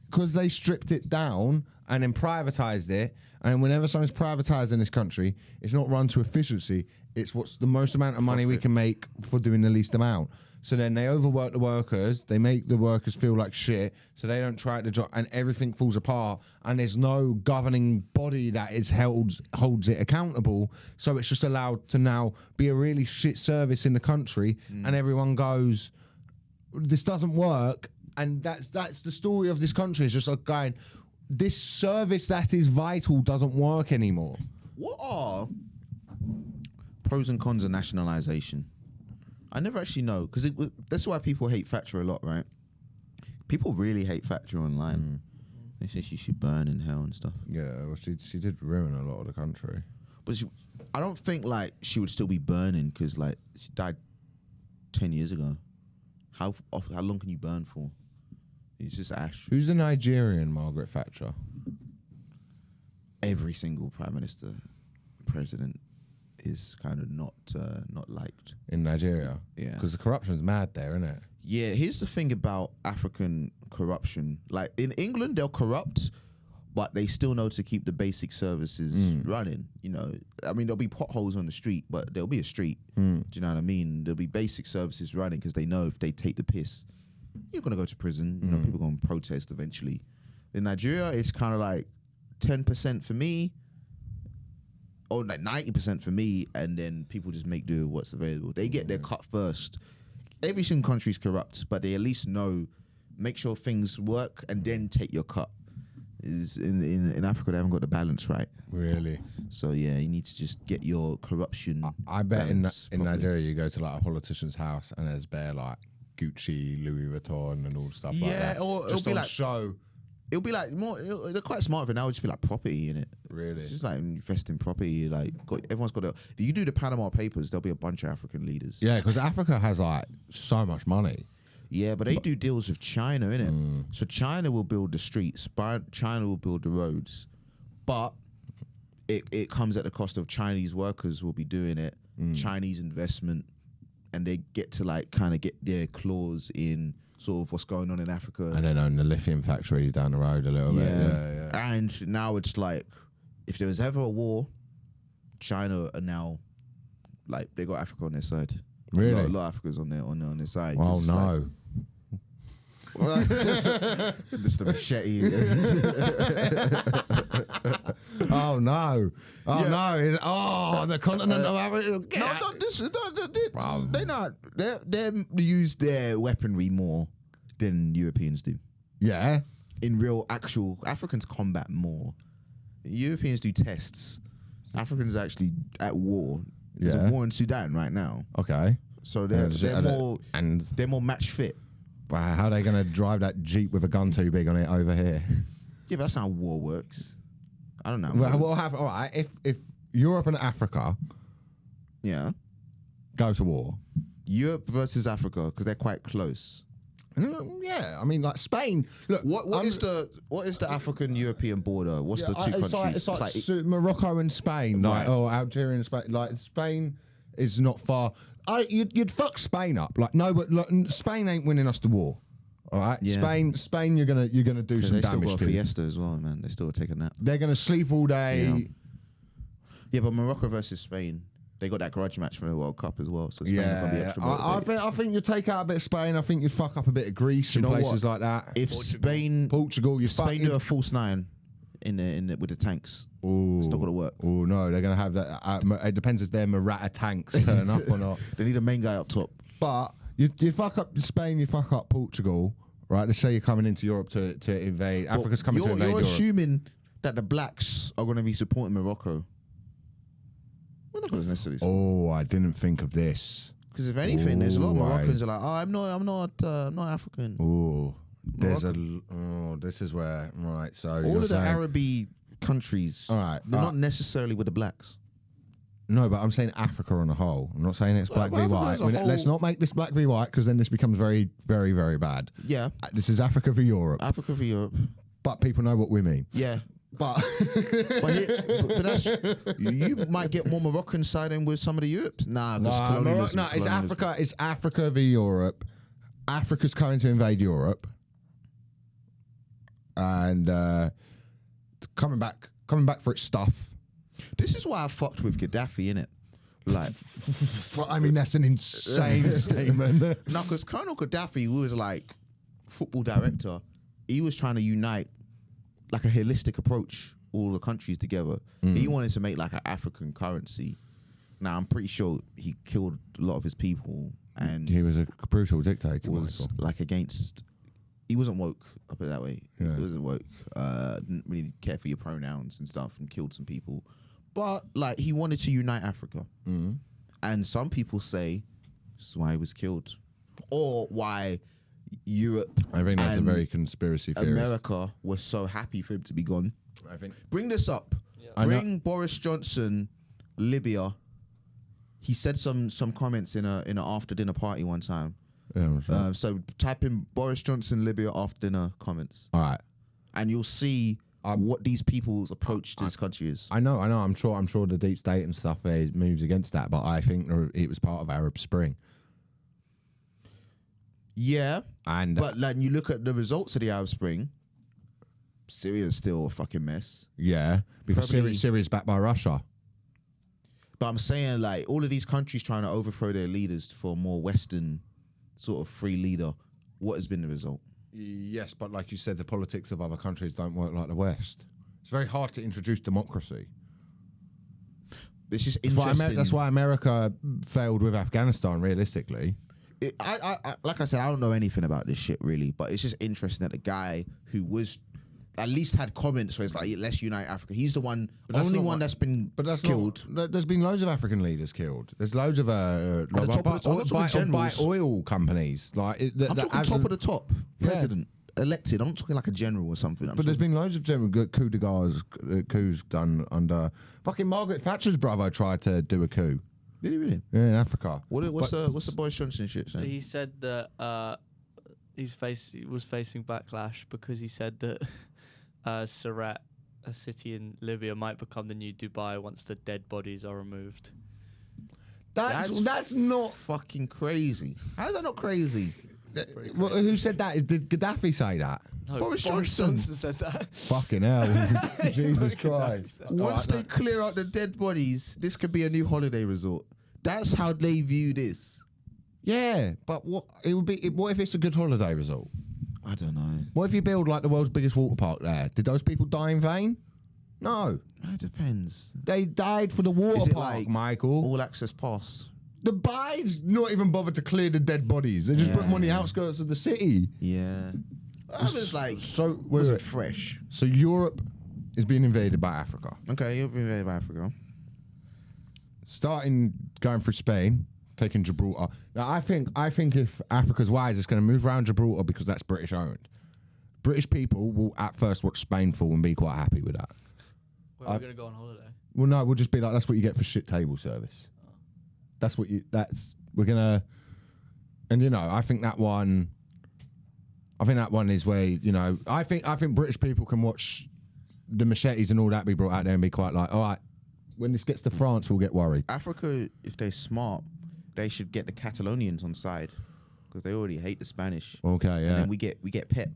Speaker 1: because they stripped it down and then privatized it, and whenever something's privatized in this country, it's not run to efficiency. It's what's the most amount of money we can make for doing the least amount. So then they overwork the workers, they make the workers feel like shit, so they don't try the job, and everything falls apart, and there's no governing body that holds it accountable, so it's just allowed to now be a really shit service in the country, and everyone goes, this doesn't work, and that's the story of this country. It's just like going, this service that is vital doesn't work anymore.
Speaker 2: What are pros and cons of nationalisation? I never actually know, because that's why people hate Thatcher a lot, right? People really hate Thatcher online. They say she should burn in hell and stuff.
Speaker 1: Yeah, well, she did ruin a lot of the country.
Speaker 2: But I don't think like she would still be burning, because like she died 10 years ago. How long can you burn for? It's just ash.
Speaker 1: Who's the Nigerian Margaret Thatcher?
Speaker 2: Every single prime minister, president is kind of not liked
Speaker 1: In Nigeria?
Speaker 2: Yeah.
Speaker 1: Because the corruption's mad there, isn't it?
Speaker 2: Yeah, here's the thing about African corruption. Like in England, they'll corrupt, but they still know to keep the basic services running. You know, I mean, there'll be potholes on the street, but there'll be a street. Do you know what I mean? There'll be basic services running, because they know if they take the piss, you're going to go to prison. You know, people are going to protest eventually. In Nigeria, it's kind of like 10% for me, or like 90% for me, and then people just make do with what's available. They get their cut first. Every single country's corrupt, but they at least know, make sure things work, and then take your cut. Is in Africa, they haven't got the balance right.
Speaker 1: Really?
Speaker 2: So yeah, you need to just get your corruption.
Speaker 1: I bet in
Speaker 2: properly.
Speaker 1: Nigeria, you go to like a politician's house and there's bare like Gucci, Louis Vuitton, and all stuff like that.
Speaker 2: Yeah, or
Speaker 1: just
Speaker 2: it'll be
Speaker 1: on
Speaker 2: like
Speaker 1: show.
Speaker 2: It'll be like more. They're quite smart with it now. It'll just be like property in it.
Speaker 1: Really?
Speaker 2: It's just like invest in property. Like everyone's got a. You do the Panama Papers, there'll be a bunch of African leaders.
Speaker 1: Yeah, because Africa has like so much money.
Speaker 2: Yeah, but they do deals with China, innit? So China will build the streets, China will build the roads, but it comes at the cost of Chinese workers will be doing it, Chinese investment, and they get to like kind of get their claws in sort of what's going on in Africa.
Speaker 1: And then own the lithium factory down the road a little bit. Yeah.
Speaker 2: And now it's like, if there was ever a war, China are now, like, they got Africa on their side.
Speaker 1: Really?
Speaker 2: A lot of Africa's on their side.
Speaker 1: Oh, no.
Speaker 2: Just a machete.
Speaker 1: Oh, no. Oh, no. The continent of Africa.
Speaker 2: They use their weaponry more than Europeans do.
Speaker 1: Yeah.
Speaker 2: In real, actual, Africans combat more. Europeans do tests. Africans are actually at war. There's a war in Sudan right now.
Speaker 1: Okay.
Speaker 2: So they're more match fit.
Speaker 1: Wow, how are they going to drive that Jeep with a gun too big on it over here?
Speaker 2: Yeah, but that's not how war works. I don't know.
Speaker 1: Well, what'll happen? All right, if Europe and Africa
Speaker 2: Yeah.
Speaker 1: go to war,
Speaker 2: Europe versus Africa, because they're quite close.
Speaker 1: Yeah, I mean, like Spain. Look,
Speaker 2: What is the African European border? What's the two countries?
Speaker 1: It's like Morocco and Spain, like Algeria and Spain. Like Spain is not far. You'd fuck Spain up. Like no, but look, Spain ain't winning us the war. All right,
Speaker 2: Yeah.
Speaker 1: Spain, you're gonna do some
Speaker 2: they still
Speaker 1: damage
Speaker 2: got a
Speaker 1: to.
Speaker 2: fiesta as well, man. They still take a nap.
Speaker 1: They're gonna sleep all day.
Speaker 2: Yeah, but Morocco versus Spain, they got that grudge match from the World Cup as well. So Spain are gonna be extra motivated.
Speaker 1: I think you take out a bit of Spain. I think you'd fuck up a bit of Greece and places like that.
Speaker 2: If
Speaker 1: Portugal, you
Speaker 2: Spain do a false nine in the with the tanks, it's not gonna work.
Speaker 1: Oh no, they're gonna have that. It depends if their Maratta tanks turn up or not.
Speaker 2: They need a main guy up top.
Speaker 1: But you fuck up Spain, you fuck up Portugal, right? Let's say you're coming into Europe to invade. Africa's coming to invade
Speaker 2: You're
Speaker 1: Europe.
Speaker 2: assuming that the blacks are gonna be supporting Morocco. Well, not necessarily.
Speaker 1: Oh, I didn't think of this.
Speaker 2: Because if anything, there's a lot of Moroccans who are like, I'm not African.
Speaker 1: Oh, this is where So
Speaker 2: all of the Araby countries,
Speaker 1: all right,
Speaker 2: they're not necessarily with the blacks.
Speaker 1: No, but I'm saying Africa on a whole. I'm not saying it's black v white. Let's not make this black v white because then this becomes very, very, very bad.
Speaker 2: Yeah,
Speaker 1: this is Africa v Europe.
Speaker 2: Africa for Europe.
Speaker 1: But people know what we mean.
Speaker 2: Yeah.
Speaker 1: But
Speaker 2: that's, you might get more Moroccan siding with some of the Europe.
Speaker 1: It's Africa. It's Africa v Europe. Africa's coming to invade Europe, and coming back for its stuff.
Speaker 2: This is why I fucked with Gaddafi, innit? Like,
Speaker 1: I mean, that's an insane statement.
Speaker 2: No, because Colonel Gaddafi, who was like football director, he was trying to unite like a holistic approach, all the countries together. He wanted to make like an African currency. Now, I'm pretty sure he killed a lot of his people, and
Speaker 1: he was a brutal dictator.
Speaker 2: Was like against. He wasn't woke. I'll put it that way.
Speaker 1: Yeah.
Speaker 2: He wasn't woke. Didn't really care for your pronouns and stuff, and killed some people. But like, he wanted to unite Africa, and some people say this is why he was killed, or why Europe.
Speaker 1: I think that's a very conspiracy theory.
Speaker 2: America was so happy for him to be gone.
Speaker 1: I think.
Speaker 2: Bring this up. Yeah. Bring Boris Johnson, Libya. He said some comments in an after dinner party one time.
Speaker 1: Yeah,
Speaker 2: so type in Boris Johnson, Libya after dinner comments.
Speaker 1: All right,
Speaker 2: and you'll see what these people's approach to this country is.
Speaker 1: I know. I'm sure the deep state and stuff moves against that, but I think it was part of Arab Spring.
Speaker 2: Yeah, but like you look at the results of the Arab Spring, Syria's still a fucking mess.
Speaker 1: Yeah, because Syria's backed by Russia.
Speaker 2: But I'm saying like all of these countries trying to overthrow their leaders for a more Western sort of free leader. What has been the result?
Speaker 1: Yes, but like you said, the politics of other countries don't work like the West. It's very hard to introduce democracy.
Speaker 2: It's just interesting.
Speaker 1: That's why America failed with Afghanistan, realistically.
Speaker 2: I like I said, I don't know anything about this shit really, but it's just interesting that the guy who was at least had comments where it's like, let's unite Africa. He's the only one that's been killed.
Speaker 1: There's been loads of African leaders killed. There's loads of by oil companies. Like
Speaker 2: I'm talking top of the top president elected. I'm not talking like a general or something.
Speaker 1: But there's been loads of general coup de guerres, coups done under fucking Margaret Thatcher's brother tried to do a coup.
Speaker 2: Did he really?
Speaker 1: Yeah, in Africa.
Speaker 2: What's the Boris Johnson shit saying?
Speaker 3: He said that he was facing backlash because he said that Surat, a city in Libya, might become the new Dubai once the dead bodies are removed.
Speaker 1: That's not
Speaker 2: fucking crazy. How is that not crazy?
Speaker 1: Who said that? Did Gaddafi say that?
Speaker 3: No,
Speaker 2: Boris Johnson
Speaker 3: said that.
Speaker 1: Fucking hell. Jesus Christ.
Speaker 2: Once they clear out the dead bodies, this could be a new holiday resort. That's how they view this.
Speaker 1: Yeah, but what if it's a good holiday resort?
Speaker 2: I don't know.
Speaker 1: What if you build like the world's biggest water park there? Did those people die in vain? No.
Speaker 2: It depends.
Speaker 1: They died for the water park, like Michael.
Speaker 2: All access pass.
Speaker 1: The Biden's not even bothered to clear the dead bodies. They just put them on the outskirts of the city.
Speaker 2: Yeah. I was like,
Speaker 1: was
Speaker 2: it fresh?
Speaker 1: So Europe is being invaded by Africa.
Speaker 2: Okay, Europe being invaded by Africa.
Speaker 1: Going through Spain, taking Gibraltar. Now I think if Africa's wise, it's going to move around Gibraltar because that's British owned. British people will at first watch Spain fall and be quite happy with that.
Speaker 3: Where are we going to go on holiday?
Speaker 1: Well, no, we'll just be like, that's what you get for shit table service. We're gonna, and I think that one, I think that one is where, you know, I think British people can watch the machetes and all that be brought out there and be quite like, all right, when this gets to France, we'll get worried.
Speaker 2: Africa, if they're smart, they should get the Catalonians on side because they already hate the Spanish.
Speaker 1: Okay, yeah.
Speaker 2: And then we get Pep,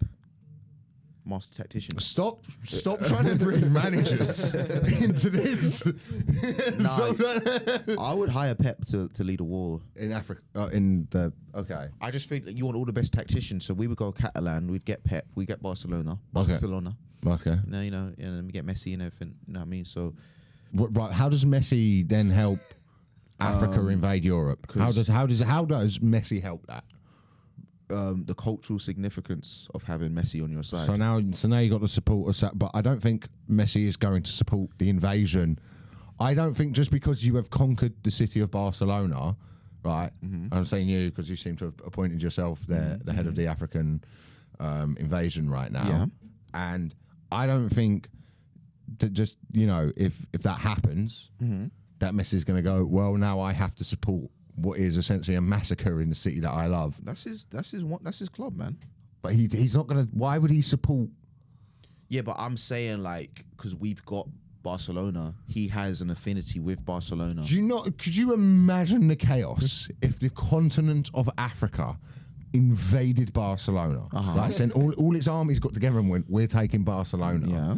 Speaker 2: master tactician.
Speaker 1: Stop trying to bring managers into this.
Speaker 2: I would hire Pep to lead a war
Speaker 1: In Africa, okay.
Speaker 2: I just think that you want all the best tacticians, so we would go Catalan, we'd get Pep, we get Barcelona.
Speaker 1: Okay.
Speaker 2: No, and we get Messi and everything. You know what I mean? So,
Speaker 1: Right, how does Messi then help Africa invade Europe? How does Messi help that?
Speaker 2: the cultural significance of having Messi on your side.
Speaker 1: So now you got the support of, but I don't think Messi is going to support the invasion. I don't think just because you have conquered the city of Barcelona, right? Mm-hmm. I'm saying you because you seem to have appointed yourself the head of the African invasion right now.
Speaker 2: Yeah.
Speaker 1: And I don't think that just, if that happens, that Messi's going to go, well, now I have to support what is essentially a massacre in the city that I love.
Speaker 2: That's his club, man.
Speaker 1: But he's not going to. Why would he support?
Speaker 2: Yeah, but I'm saying because we've got Barcelona, he has an affinity with Barcelona.
Speaker 1: Could you imagine the chaos if the continent of Africa invaded Barcelona? Like sent all its armies got together and went, we're taking Barcelona.
Speaker 2: Yeah.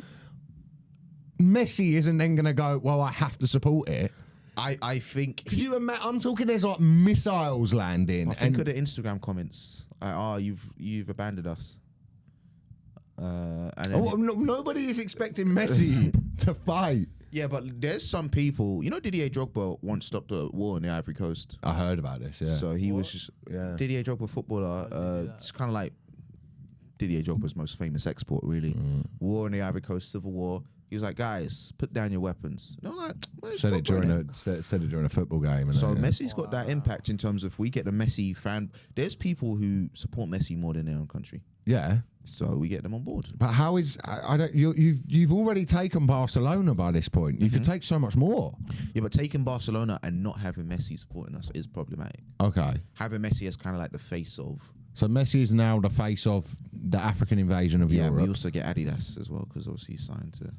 Speaker 1: Messi isn't then going to go, well, I have to support it.
Speaker 2: I think.
Speaker 1: Could you imagine? I'm talking. There's like missiles landing.
Speaker 2: Think of the Instagram comments. You've abandoned us.
Speaker 1: Nobody is expecting Messi to fight.
Speaker 2: Yeah, but there's some people. Didier Drogba once stopped a war on the Ivory Coast.
Speaker 1: I heard about this. Yeah.
Speaker 2: So he was just Didier Drogba, footballer. It's kind of like Didier Drogba's most famous export, really. War on the Ivory Coast, civil war. He was like, guys, put down your weapons. No,
Speaker 1: said it during a football game.
Speaker 2: So Messi's got that impact in terms of we get the Messi fan. There's people who support Messi more than their own country.
Speaker 1: Yeah.
Speaker 2: So we get them on board.
Speaker 1: But how is you've already taken Barcelona by this point. You could take so much more.
Speaker 2: Yeah, but taking Barcelona and not having Messi supporting us is problematic.
Speaker 1: Okay.
Speaker 2: Having Messi as kind of like the face of.
Speaker 1: So Messi is now the face of the African invasion of Europe.
Speaker 2: Yeah, we also get Adidas as well because obviously he's signed to.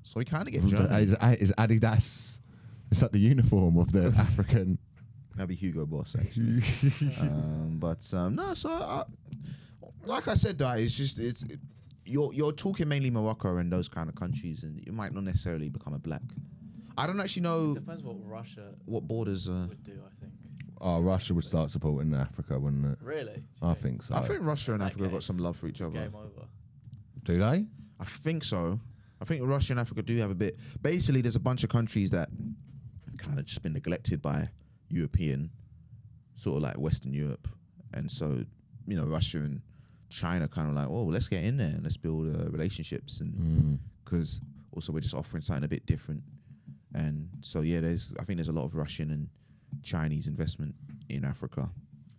Speaker 2: So we kind of get Germany.
Speaker 1: Is Adidas? Is that the uniform of the African?
Speaker 2: That'd be Hugo Boss actually. No. So like I said, that you're talking mainly Morocco and those kind of countries, and you might not necessarily become a black. I don't actually know.
Speaker 3: It depends what Russia.
Speaker 2: What borders
Speaker 3: would do, I think.
Speaker 1: Oh, Russia would start supporting Africa, wouldn't it?
Speaker 3: Really?
Speaker 1: I think so.
Speaker 2: I think Russia and Africa got some love for each other.
Speaker 3: Game over.
Speaker 1: Do they?
Speaker 2: I think so. I think Russia and Africa do have a bit. Basically, there's a bunch of countries that kind of just been neglected by European, sort of like Western Europe. And so, Russia and China kind of like, oh, let's get in there and let's build relationships. And because also we're just offering something a bit different. And so, I think there's a lot of Russian and Chinese investment in Africa.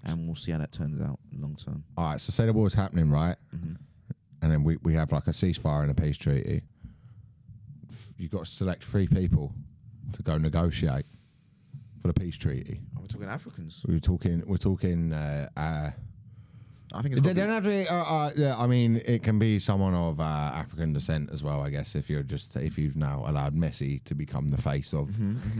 Speaker 2: And we'll see how that turns out long term.
Speaker 1: All right, so say the war's happening, right? Mm-hmm. And then we have like a ceasefire and a peace treaty. You've got to select 3 people to go negotiate for the peace treaty.
Speaker 2: We're talking Africans.
Speaker 1: We're talking.
Speaker 2: I think it's.
Speaker 1: They don't have to. I mean, it can be someone of African descent as well. I guess if you've now allowed Messi to become the face of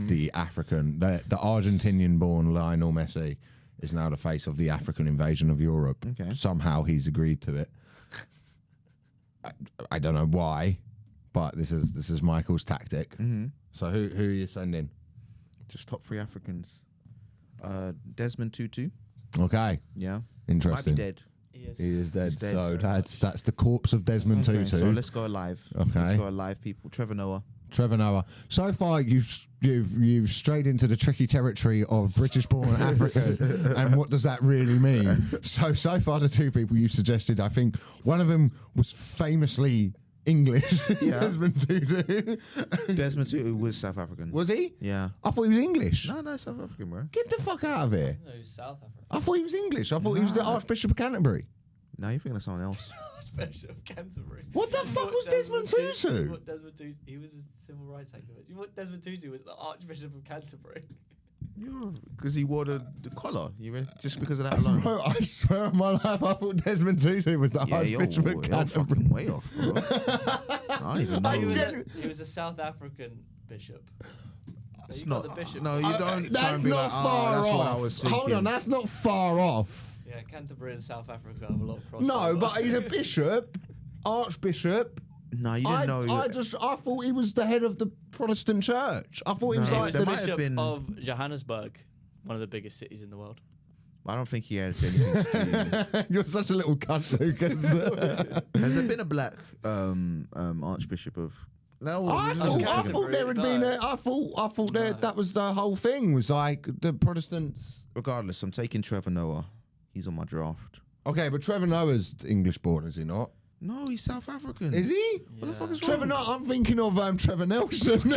Speaker 1: the African, the Argentinian-born Lionel Messi is now the face of the African invasion of Europe.
Speaker 2: Okay.
Speaker 1: Somehow he's agreed to it. I don't know why, but this is Michael's tactic. Mm-hmm. So who are you sending?
Speaker 2: Just top 3 Africans. Desmond Tutu.
Speaker 1: Okay.
Speaker 2: Yeah.
Speaker 1: Interesting.
Speaker 2: Might be dead.
Speaker 1: He is dead. So that's the corpse of Desmond Tutu.
Speaker 2: So let's go alive.
Speaker 1: Okay.
Speaker 2: Let's go alive, people. Trevor Noah.
Speaker 1: So far, you've strayed into the tricky territory of British-born Africa, and what does that really mean? So far, the 2 people you suggested, I think one of them was famously English.
Speaker 2: Yeah.
Speaker 1: Desmond Tutu.
Speaker 2: Desmond Tutu was South African.
Speaker 1: Was he?
Speaker 2: Yeah.
Speaker 1: I thought he was English.
Speaker 2: No, South African, bro.
Speaker 1: Get the fuck out of here.
Speaker 3: No, he's South Africa.
Speaker 1: I thought he was English. I thought he was the Archbishop of Canterbury.
Speaker 2: No, you're thinking of someone else.
Speaker 3: Archbishop of Canterbury.
Speaker 1: What the fuck was Desmond Tutu?
Speaker 3: He was a civil rights activist. You want Desmond Tutu was the Archbishop of Canterbury?
Speaker 2: Because he wore the collar. Just because of that alone.
Speaker 1: Bro, I swear on my life, I thought Desmond Tutu was the Archbishop of
Speaker 2: you're
Speaker 1: Canterbury.
Speaker 2: fucking way off, bro. I don't even know.
Speaker 3: He was a South African bishop.
Speaker 2: It's
Speaker 3: You got
Speaker 2: not.
Speaker 3: the bishop.
Speaker 2: No, you don't. try
Speaker 1: That's
Speaker 2: and be
Speaker 1: not
Speaker 2: like,
Speaker 1: far
Speaker 2: that's
Speaker 1: off.
Speaker 2: what I was thinking.
Speaker 1: Hold on, that's not far off.
Speaker 3: Yeah, Canterbury and South Africa have a lot of crossover.
Speaker 1: No, but he's a bishop, archbishop.
Speaker 2: No, you didn't know.
Speaker 1: I thought he was the head of the Protestant church. I thought he was
Speaker 2: No,
Speaker 3: He
Speaker 1: like
Speaker 3: was
Speaker 2: there
Speaker 3: the
Speaker 2: might have
Speaker 3: bishop
Speaker 2: been-
Speaker 3: of Johannesburg, one of the biggest cities in the world.
Speaker 2: I don't think he had anything to do.
Speaker 1: You're such a little cunt, Lucas.
Speaker 2: Has there been a black archbishop of? No,
Speaker 1: I thought there had been. I thought that was the whole thing. Was like the Protestants.
Speaker 2: Regardless, I'm taking Trevor Noah. He's on my draft.
Speaker 1: Okay, but Trevor Noah's English born, is he not?
Speaker 2: No, he's South African.
Speaker 1: Is he?
Speaker 2: What the fuck is
Speaker 1: Trevor
Speaker 2: wrong?
Speaker 1: Noah. I'm thinking of Trevor Nelson.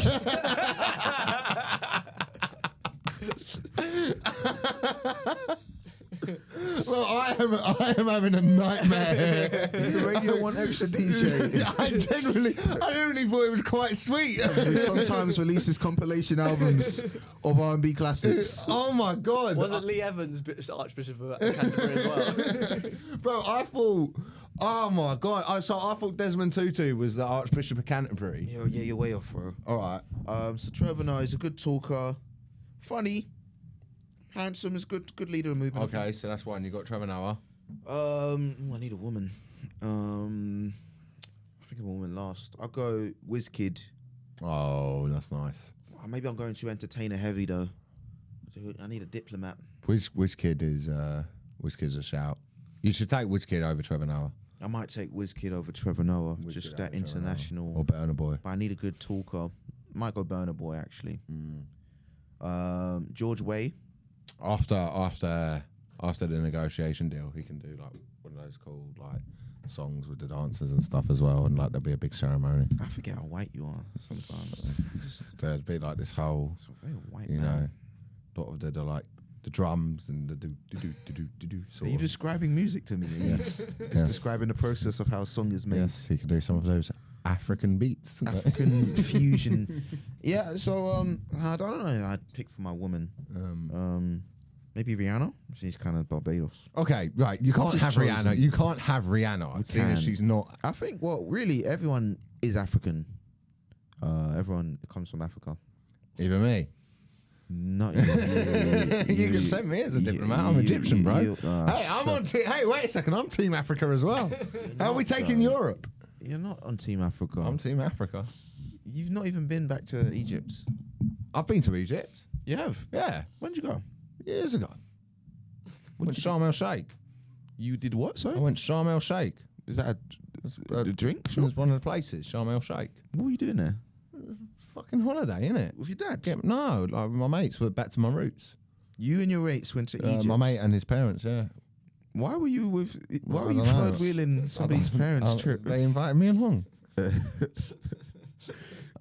Speaker 1: Well, I am having a nightmare.
Speaker 2: The Radio 1 Extra DJ.
Speaker 1: I generally thought it was quite sweet.
Speaker 2: Who sometimes releases compilation albums of R&B classics.
Speaker 1: Oh my god!
Speaker 3: Wasn't Lee Evans Archbishop of Canterbury as well?
Speaker 1: Bro, I thought. Oh my god! I thought Desmond Tutu was the Archbishop of Canterbury.
Speaker 2: Yeah, you're way off, bro.
Speaker 1: All right.
Speaker 2: So Trevor Noah is a good talker, funny, handsome, is good leader of movement.
Speaker 1: Okay, so that's one. You got Trevor Noah.
Speaker 2: I need a woman. I think I'm a woman last. I'll go Wizkid.
Speaker 1: Oh, that's nice.
Speaker 2: Maybe I'm going to entertainer heavy though. I need a diplomat.
Speaker 1: Wizkid's a shout. You should take Wizkid over Trevor Noah.
Speaker 2: I might take Wizkid over Trevor Noah.
Speaker 1: Wizkid
Speaker 2: Just
Speaker 1: over
Speaker 2: that
Speaker 1: Trevor Noah.
Speaker 2: international.
Speaker 1: Or Burna Boy.
Speaker 2: But I need a good talker. Might go Burna Boy actually. George Way.
Speaker 1: After the negotiation deal, he can do like one of those cool like songs with the dancers and stuff as well, and like there'll be a big ceremony.
Speaker 2: I forget how white you are sometimes.
Speaker 1: There'd be like this whole,
Speaker 2: It's a very white
Speaker 1: you
Speaker 2: man.
Speaker 1: know, lot of the like the drums and the do.
Speaker 2: Are you describing music to me?
Speaker 1: Yes.
Speaker 2: Just
Speaker 1: Yes.
Speaker 2: describing the process of how a song is made.
Speaker 1: Yes, he can do some of those African beats.
Speaker 2: African fusion. Yeah, so I don't know. I'd pick for my woman. Maybe Rihanna. She's kind of Barbados.
Speaker 1: Okay, right. You can't
Speaker 2: just
Speaker 1: have
Speaker 2: chosen.
Speaker 1: Rihanna. You can't have Rihanna. Seeing as
Speaker 2: can.
Speaker 1: she's not.
Speaker 2: I think. Well, really, everyone is African. Everyone comes from Africa.
Speaker 1: Even me.
Speaker 2: Not
Speaker 1: You can send me as a diplomat. I'm Egyptian, bro. Hey, I'm on. Hey, wait a second. I'm Team Africa as well. How are we taking Europe?
Speaker 2: You're not on Team Africa.
Speaker 1: I'm Team Africa.
Speaker 2: You've not even been back to Egypt.
Speaker 1: I've been to Egypt.
Speaker 2: You have?
Speaker 1: Yeah,
Speaker 2: When did you go?
Speaker 1: years ago. Went to Sharm el Sheikh.
Speaker 2: You did what?
Speaker 1: I
Speaker 2: Sorry.
Speaker 1: went to Sharm el Sheikh.
Speaker 2: Is that a drink?
Speaker 1: It was one of the places, Sharm el Sheikh.
Speaker 2: What were you doing there?
Speaker 1: Fucking holiday, innit?
Speaker 2: With your dad?
Speaker 1: Yeah, no, like my mates were back to my roots.
Speaker 2: You and your mates went to Egypt.
Speaker 1: My mate and his parents, yeah.
Speaker 2: Why were you with? Why
Speaker 1: I
Speaker 2: were you
Speaker 1: don't know.
Speaker 2: third wheeling somebody's parents' trip?
Speaker 1: They invited me along.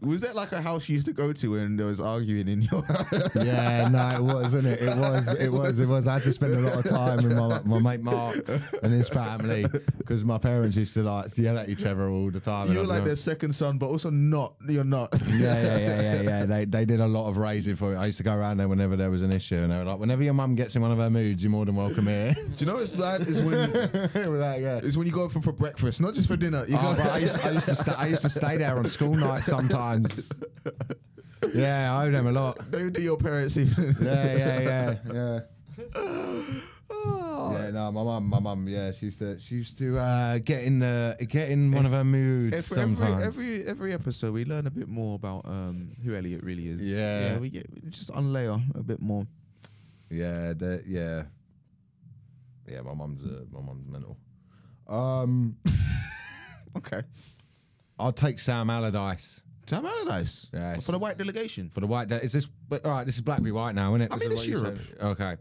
Speaker 2: Was that like a house you used to go to when there was arguing in your house?
Speaker 1: Yeah, no, it was, isn't it? It was. I had to spend a lot of time with my mate Mark and his family because my parents used to like yell at each other all the time.
Speaker 2: You were like their second son, but also not. You're not.
Speaker 1: Yeah. They did a lot of raising for it. I used to go around there whenever there was an issue, and they were like, "Whenever your mum gets in one of her moods, you're more than welcome here."
Speaker 2: Do you know what's bad is when is when you go for breakfast, not just for dinner. You go.
Speaker 1: But I used to stay there on school nights sometimes. Yeah, I owe them a lot.
Speaker 2: They would do your parents even.
Speaker 1: Yeah.
Speaker 2: Oh.
Speaker 1: Yeah, no, my mum, yeah, she used to get in one of her moods sometimes.
Speaker 2: Every episode, we learn a bit more about who Elliot really is.
Speaker 1: Yeah.
Speaker 2: we just unlayer a bit more.
Speaker 1: Yeah, my mum's mental.
Speaker 2: Okay.
Speaker 1: I'll take Sam Allardyce
Speaker 2: Sam Allardyce.
Speaker 1: Yeah,
Speaker 2: For the white delegation.
Speaker 1: for the white. Is this all right? This is Black v White now, isn't it?
Speaker 2: I mean,
Speaker 1: This
Speaker 2: it's
Speaker 1: is what you
Speaker 2: Europe.
Speaker 1: said. Okay,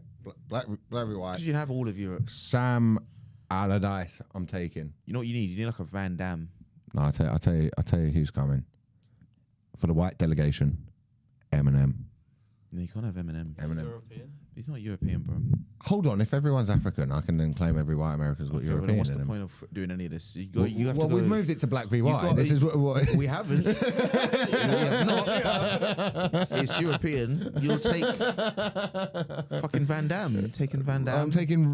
Speaker 1: Black v White.
Speaker 2: Because you have all of Europe.
Speaker 1: Sam Allardyce, I'm taking.
Speaker 2: You know what you need? You need like a Van Damme.
Speaker 1: No, I'll tell you who's coming. For the white delegation, Eminem.
Speaker 2: No, you can't have Eminem.
Speaker 1: Eminem.
Speaker 3: European.
Speaker 2: He's not European, bro.
Speaker 1: Hold on, if everyone's African, I can then claim every white American's got
Speaker 2: Okay, well,
Speaker 1: European
Speaker 2: then what's
Speaker 1: in
Speaker 2: the
Speaker 1: them.
Speaker 2: point of doing any of this? You have
Speaker 1: Well,
Speaker 2: to go.
Speaker 1: we've moved it to black v
Speaker 2: You
Speaker 1: white.
Speaker 2: got-
Speaker 1: This is what
Speaker 2: We haven't. We have not. It's European. You'll take fucking Van Damme. You're taking Van Damme.
Speaker 1: I'm taking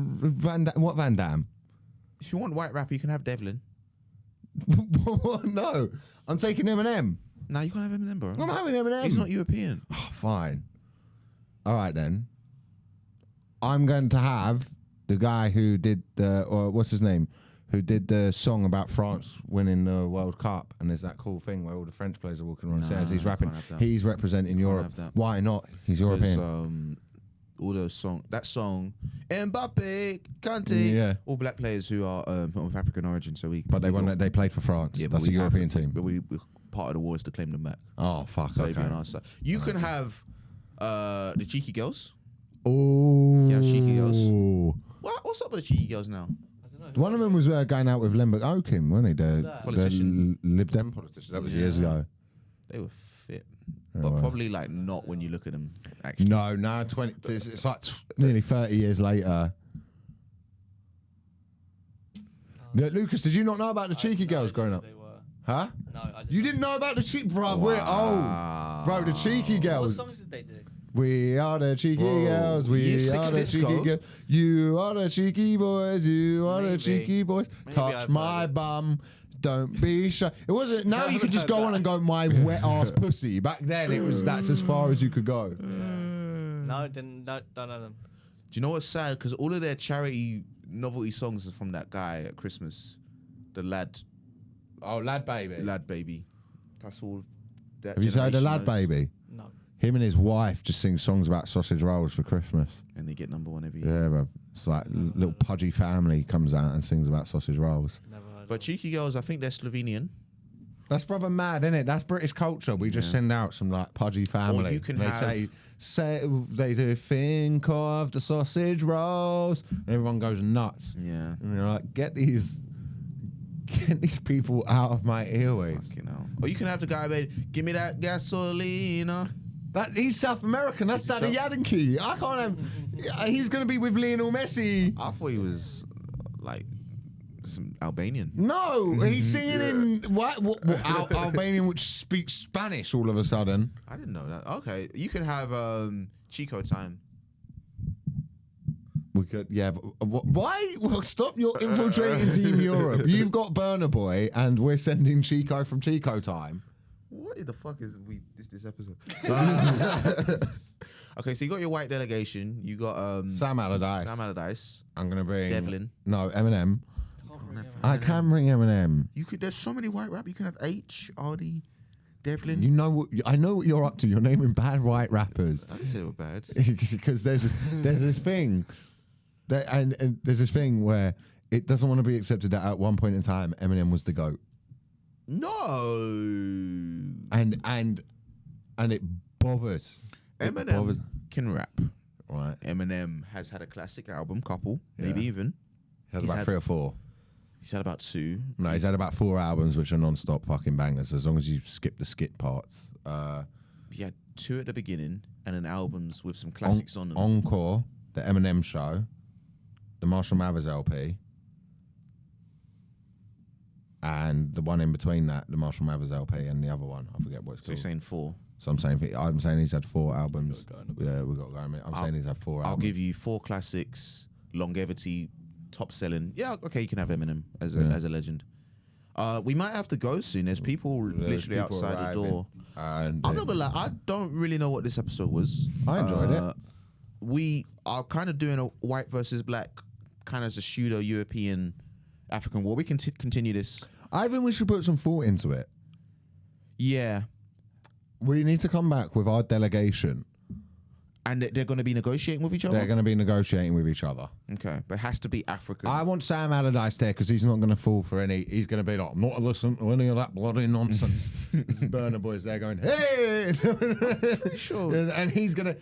Speaker 1: what Van Damme?
Speaker 2: If you want white rapper, you can have Devlin.
Speaker 1: No, I'm taking Eminem.
Speaker 2: No, you can't have Eminem, bro.
Speaker 1: I'm having Eminem.
Speaker 2: He's not European.
Speaker 1: Oh, fine. All right then. I'm going to have the guy who did or what's his name, who did the song about France winning the World Cup, and there's that cool thing where all the French players are walking around as he's rapping.
Speaker 2: can't have that.
Speaker 1: He's representing Europe.
Speaker 2: have that.
Speaker 1: Why not? He's European.
Speaker 2: All those that song, Mbappe, Kante,
Speaker 1: Yeah.
Speaker 2: all black players who are of African origin. So
Speaker 1: But they played for France.
Speaker 2: Yeah,
Speaker 1: That's
Speaker 2: but
Speaker 1: a European team.
Speaker 2: But we part of the war is to claim them back.
Speaker 1: Oh fuck.
Speaker 2: So they'd be
Speaker 1: Okay.
Speaker 2: on our side. You can have the cheeky girls.
Speaker 1: Oh.
Speaker 2: Yeah, cheeky girls. What's up with the cheeky girls now?
Speaker 3: I don't know.
Speaker 1: One of them was going out with Lembert Oakim, wasn't he? The
Speaker 2: Politician.
Speaker 1: Lib Dem politician. That was years ago.
Speaker 2: They were fit, but
Speaker 1: well.
Speaker 2: probably like not when you look at them. Actually,
Speaker 1: No, now 20. It's like nearly 30 years later. Yeah, Lucas, did you not know about the cheeky girls growing up?
Speaker 3: They were.
Speaker 1: Huh?
Speaker 3: No, I didn't.
Speaker 1: You didn't know about the cheeky, bro? We're old, bro. The cheeky
Speaker 3: What
Speaker 1: girls.
Speaker 3: songs did they do?
Speaker 1: We are the cheeky
Speaker 2: Whoa.
Speaker 1: girls.
Speaker 2: Year
Speaker 1: We
Speaker 2: six
Speaker 1: are the
Speaker 2: disco.
Speaker 1: cheeky girls. You are the cheeky boys. You are the
Speaker 3: Maybe.
Speaker 1: cheeky boys.
Speaker 3: Maybe
Speaker 1: Touch
Speaker 3: I've
Speaker 1: my
Speaker 3: heard it.
Speaker 1: bum. Don't be shy. It wasn't. Now you could just go on and go my wet ass pussy. Back then it was that's as far as you could go.
Speaker 3: No, I didn't. No, don't know them.
Speaker 2: do you know what's sad? Because all of their charity novelty songs are from that guy at Christmas, the lad
Speaker 1: Oh, lad baby.
Speaker 2: baby. That's all. That
Speaker 1: Have you heard the
Speaker 2: generation
Speaker 1: lad
Speaker 2: knows.
Speaker 1: baby?
Speaker 3: No.
Speaker 1: Him and his wife just sing songs about sausage rolls for Christmas.
Speaker 2: And they get number one every year.
Speaker 1: Yeah, bro. It's like little pudgy family comes out and sings about sausage rolls.
Speaker 3: Never heard.
Speaker 2: But
Speaker 3: of
Speaker 2: cheeky girls, I think they're Slovenian.
Speaker 1: That's proper mad, isn't it? That's British culture. We just send out some like pudgy family.
Speaker 2: you can
Speaker 1: and they
Speaker 2: have-
Speaker 1: say they do think of the sausage rolls, and everyone goes nuts.
Speaker 2: Yeah.
Speaker 1: And you're like, get these people out of my earwaves.
Speaker 2: Fucking hell. Or you can have the guy, baby, give me that gasolina.
Speaker 1: That he's South American. That's
Speaker 2: Is he
Speaker 1: Daddy Yankee. I can't have. He's gonna be with Lionel Messi.
Speaker 2: I thought he was like some Albanian.
Speaker 1: No, he's singing in what Albanian, which speaks Spanish all of a sudden.
Speaker 2: I didn't know that. Okay. You can have Chico time.
Speaker 1: We could, yeah. But why? Well, stop your infiltrating Team Europe. You've got Burner Boy, and we're sending Chico from Chico time.
Speaker 2: What the fuck is this episode? Okay, so you got your white delegation. You got
Speaker 1: Sam Allardyce.
Speaker 2: Sam Allardyce.
Speaker 1: I'm gonna bring
Speaker 2: Devlin.
Speaker 1: No, Eminem.
Speaker 3: Can't bring it
Speaker 1: I can bring Eminem.
Speaker 2: You could. There's so many white rap. You can have H, RD, Devlin.
Speaker 1: You know what? I know what you're up to. You're naming bad white rappers.
Speaker 2: I didn't say they were bad.
Speaker 1: Because there's this thing, and there's this thing where it doesn't want to be accepted that at one point in time Eminem was the GOAT,
Speaker 2: No.
Speaker 1: and it bothers. It
Speaker 2: Eminem
Speaker 1: bothers-
Speaker 2: can rap.
Speaker 1: Right.
Speaker 2: Eminem has had a classic album, couple, maybe
Speaker 1: Yeah.
Speaker 2: even.
Speaker 1: He's had
Speaker 2: He's
Speaker 1: about
Speaker 2: had-
Speaker 1: 3 or 4.
Speaker 2: He's had about 2.
Speaker 1: No, he's had about 4 albums which are non-stop fucking bangers. As long as you skip the skit parts.
Speaker 2: He had 2 at the beginning and then albums with some classics on them.
Speaker 1: Encore, the Eminem Show, the Marshall Mathers LP, and the one in between that, the Marshall Mathers LP, and the other one. I forget what it's
Speaker 2: So you're
Speaker 1: called.
Speaker 2: saying 4.
Speaker 1: So I'm saying he's had 4 albums. Yeah, we got to go. I'm saying he's had 4
Speaker 2: I'll
Speaker 1: albums.
Speaker 2: give you 4 classics, longevity, top selling. Yeah, okay, you can have Eminem as a
Speaker 1: Yeah.
Speaker 2: as a legend. We might have to go soon. There's people
Speaker 1: There's
Speaker 2: literally
Speaker 1: people
Speaker 2: outside
Speaker 1: arriving.
Speaker 2: the door.
Speaker 1: And
Speaker 2: I'm not gonna lie, I don't really know what this episode was.
Speaker 1: I enjoyed it.
Speaker 2: We are kind of doing a white versus black, kind of as a pseudo European African war. We can continue this.
Speaker 1: I think we should put some thought into it.
Speaker 2: Yeah.
Speaker 1: We need to come back with our delegation.
Speaker 2: And they're going to be negotiating with each other?
Speaker 1: They're going to be negotiating with each other.
Speaker 2: Okay, but it has to be African.
Speaker 1: I want Sam Allardyce there because he's not going to fall for any. He's going to be like, I'm not listening to any of that bloody nonsense. This Burner Boy's there going, hey,
Speaker 2: sure.
Speaker 1: and he's gonna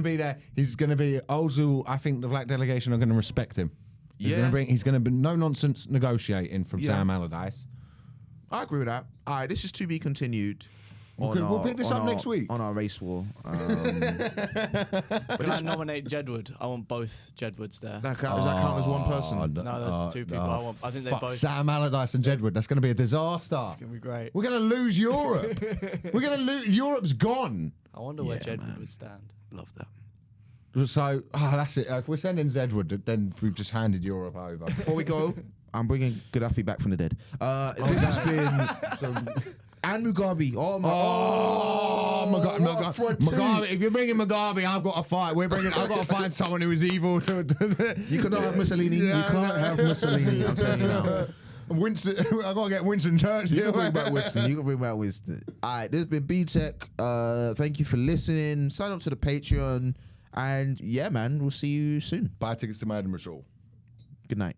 Speaker 1: be there. He's gonna be also. I think the black delegation are going to respect him. He's
Speaker 2: Yeah.
Speaker 1: He's going to be no nonsense negotiating from
Speaker 2: Yeah.
Speaker 1: Sam Allardyce.
Speaker 2: I agree with that. All right, this is to be continued.
Speaker 1: We'll pick this up next week.
Speaker 2: On our race war.
Speaker 3: Can I nominate Jedward? I want both Jedwards there.
Speaker 2: Does that count as one person?
Speaker 3: No, that's two people. I think they both.
Speaker 1: Sam Allardyce and Jedward. That's going to be a disaster.
Speaker 3: It's gonna be great.
Speaker 1: We're going to lose Europe. We're going to lose. Europe's gone.
Speaker 3: I wonder where Jedward would stand.
Speaker 2: Love that.
Speaker 1: So, that's it. If we're sending Zedward, then we've just handed Europe over.
Speaker 2: Before we go, I'm bringing Gaddafi back from the dead. This has been... And Mugabe. Oh my God. Mugabe. If you're bringing Mugabe, I've got to fight. I've got to find someone who is evil. You cannot have Mussolini. You can't have Mussolini. I'm telling you now. Winston, I've got to get Winston Churchill. You can bring back Winston. All right, this has been B-Tech. Thank you for listening. Sign up to the Patreon. And yeah, man, we'll see you soon.
Speaker 1: Buy tickets to Madden Rashul.
Speaker 2: Good night.